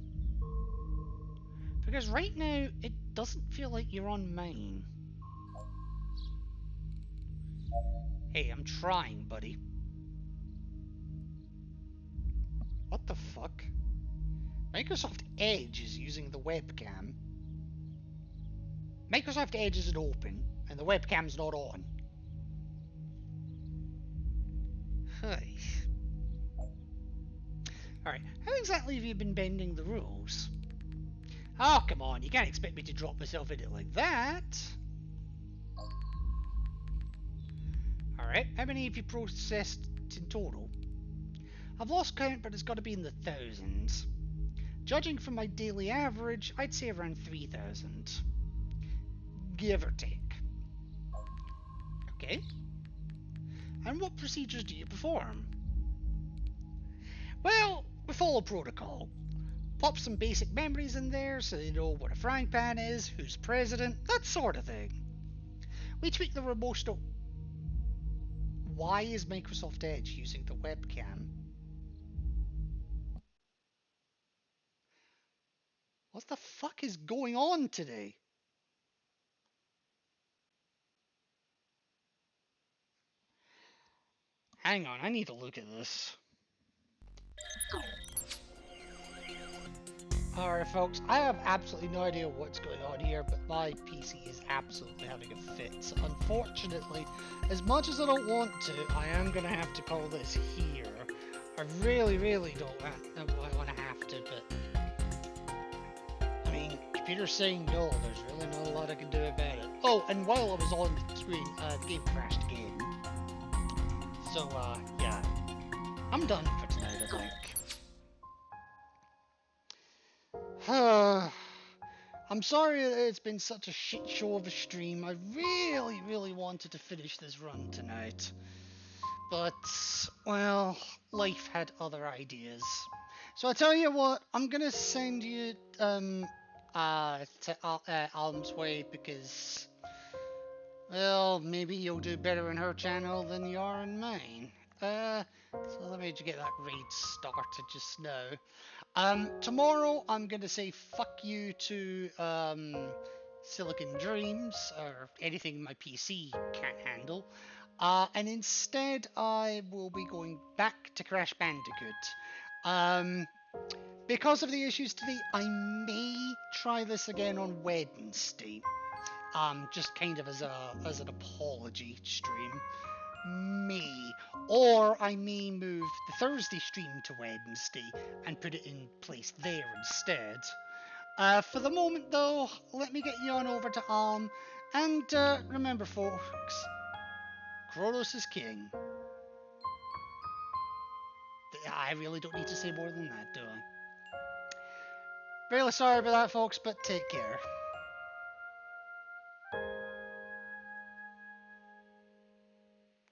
Because right now, it doesn't feel like you're on mine. Hey, I'm trying, buddy. What the fuck? Microsoft Edge is using the webcam. Microsoft Edge isn't open, and the webcam's not on. Hey. Alright, how exactly have you been bending the rules? Oh, come on, you can't expect me to drop myself in it like that. Alright, how many have you processed in total? I've lost count, but it's got to be in the thousands. Judging from my daily average, I'd say around 3,000. Give or take. Okay. And what procedures do you perform? Well, we follow protocol. Pop some basic memories in there so they know what a frying pan is, who's president, that sort of thing. We tweak the remote. Why is Microsoft Edge using the webcam? What the fuck is going on today? Hang on, I need to look at this. Alright folks, I have absolutely no idea what's going on here, but my PC is absolutely having a fit. So unfortunately, as much as I don't want to, I am going to have to call this here. I really don't want to have to, but I mean, computer's saying no, there's really not a lot I can do about it. Oh, and while I was on the screen, the game crashed again. So, yeah. I'm done for tonight, I think. I'm sorry it's been such a shit show of a stream. I really wanted to finish this run tonight. But, well, life had other ideas. So I tell you what, I'm gonna send you, to Alm's way because, well, maybe you'll do better in her channel than you are in mine. So let me get that raid started just now. Tomorrow I'm gonna say fuck you to Silicon Dreams or anything my PC can't handle. And instead I will be going back to Crash Bandicoot. Because of the issues today, I may try this again on Wednesday. Just kind of as an apology stream. May. Or I may move the Thursday stream to Wednesday and put it in place there instead. For the moment though, let me get you on over to Alm. And remember folks, Kronos is king. I really don't need to say more than that, do I? Really sorry about that folks, but take care.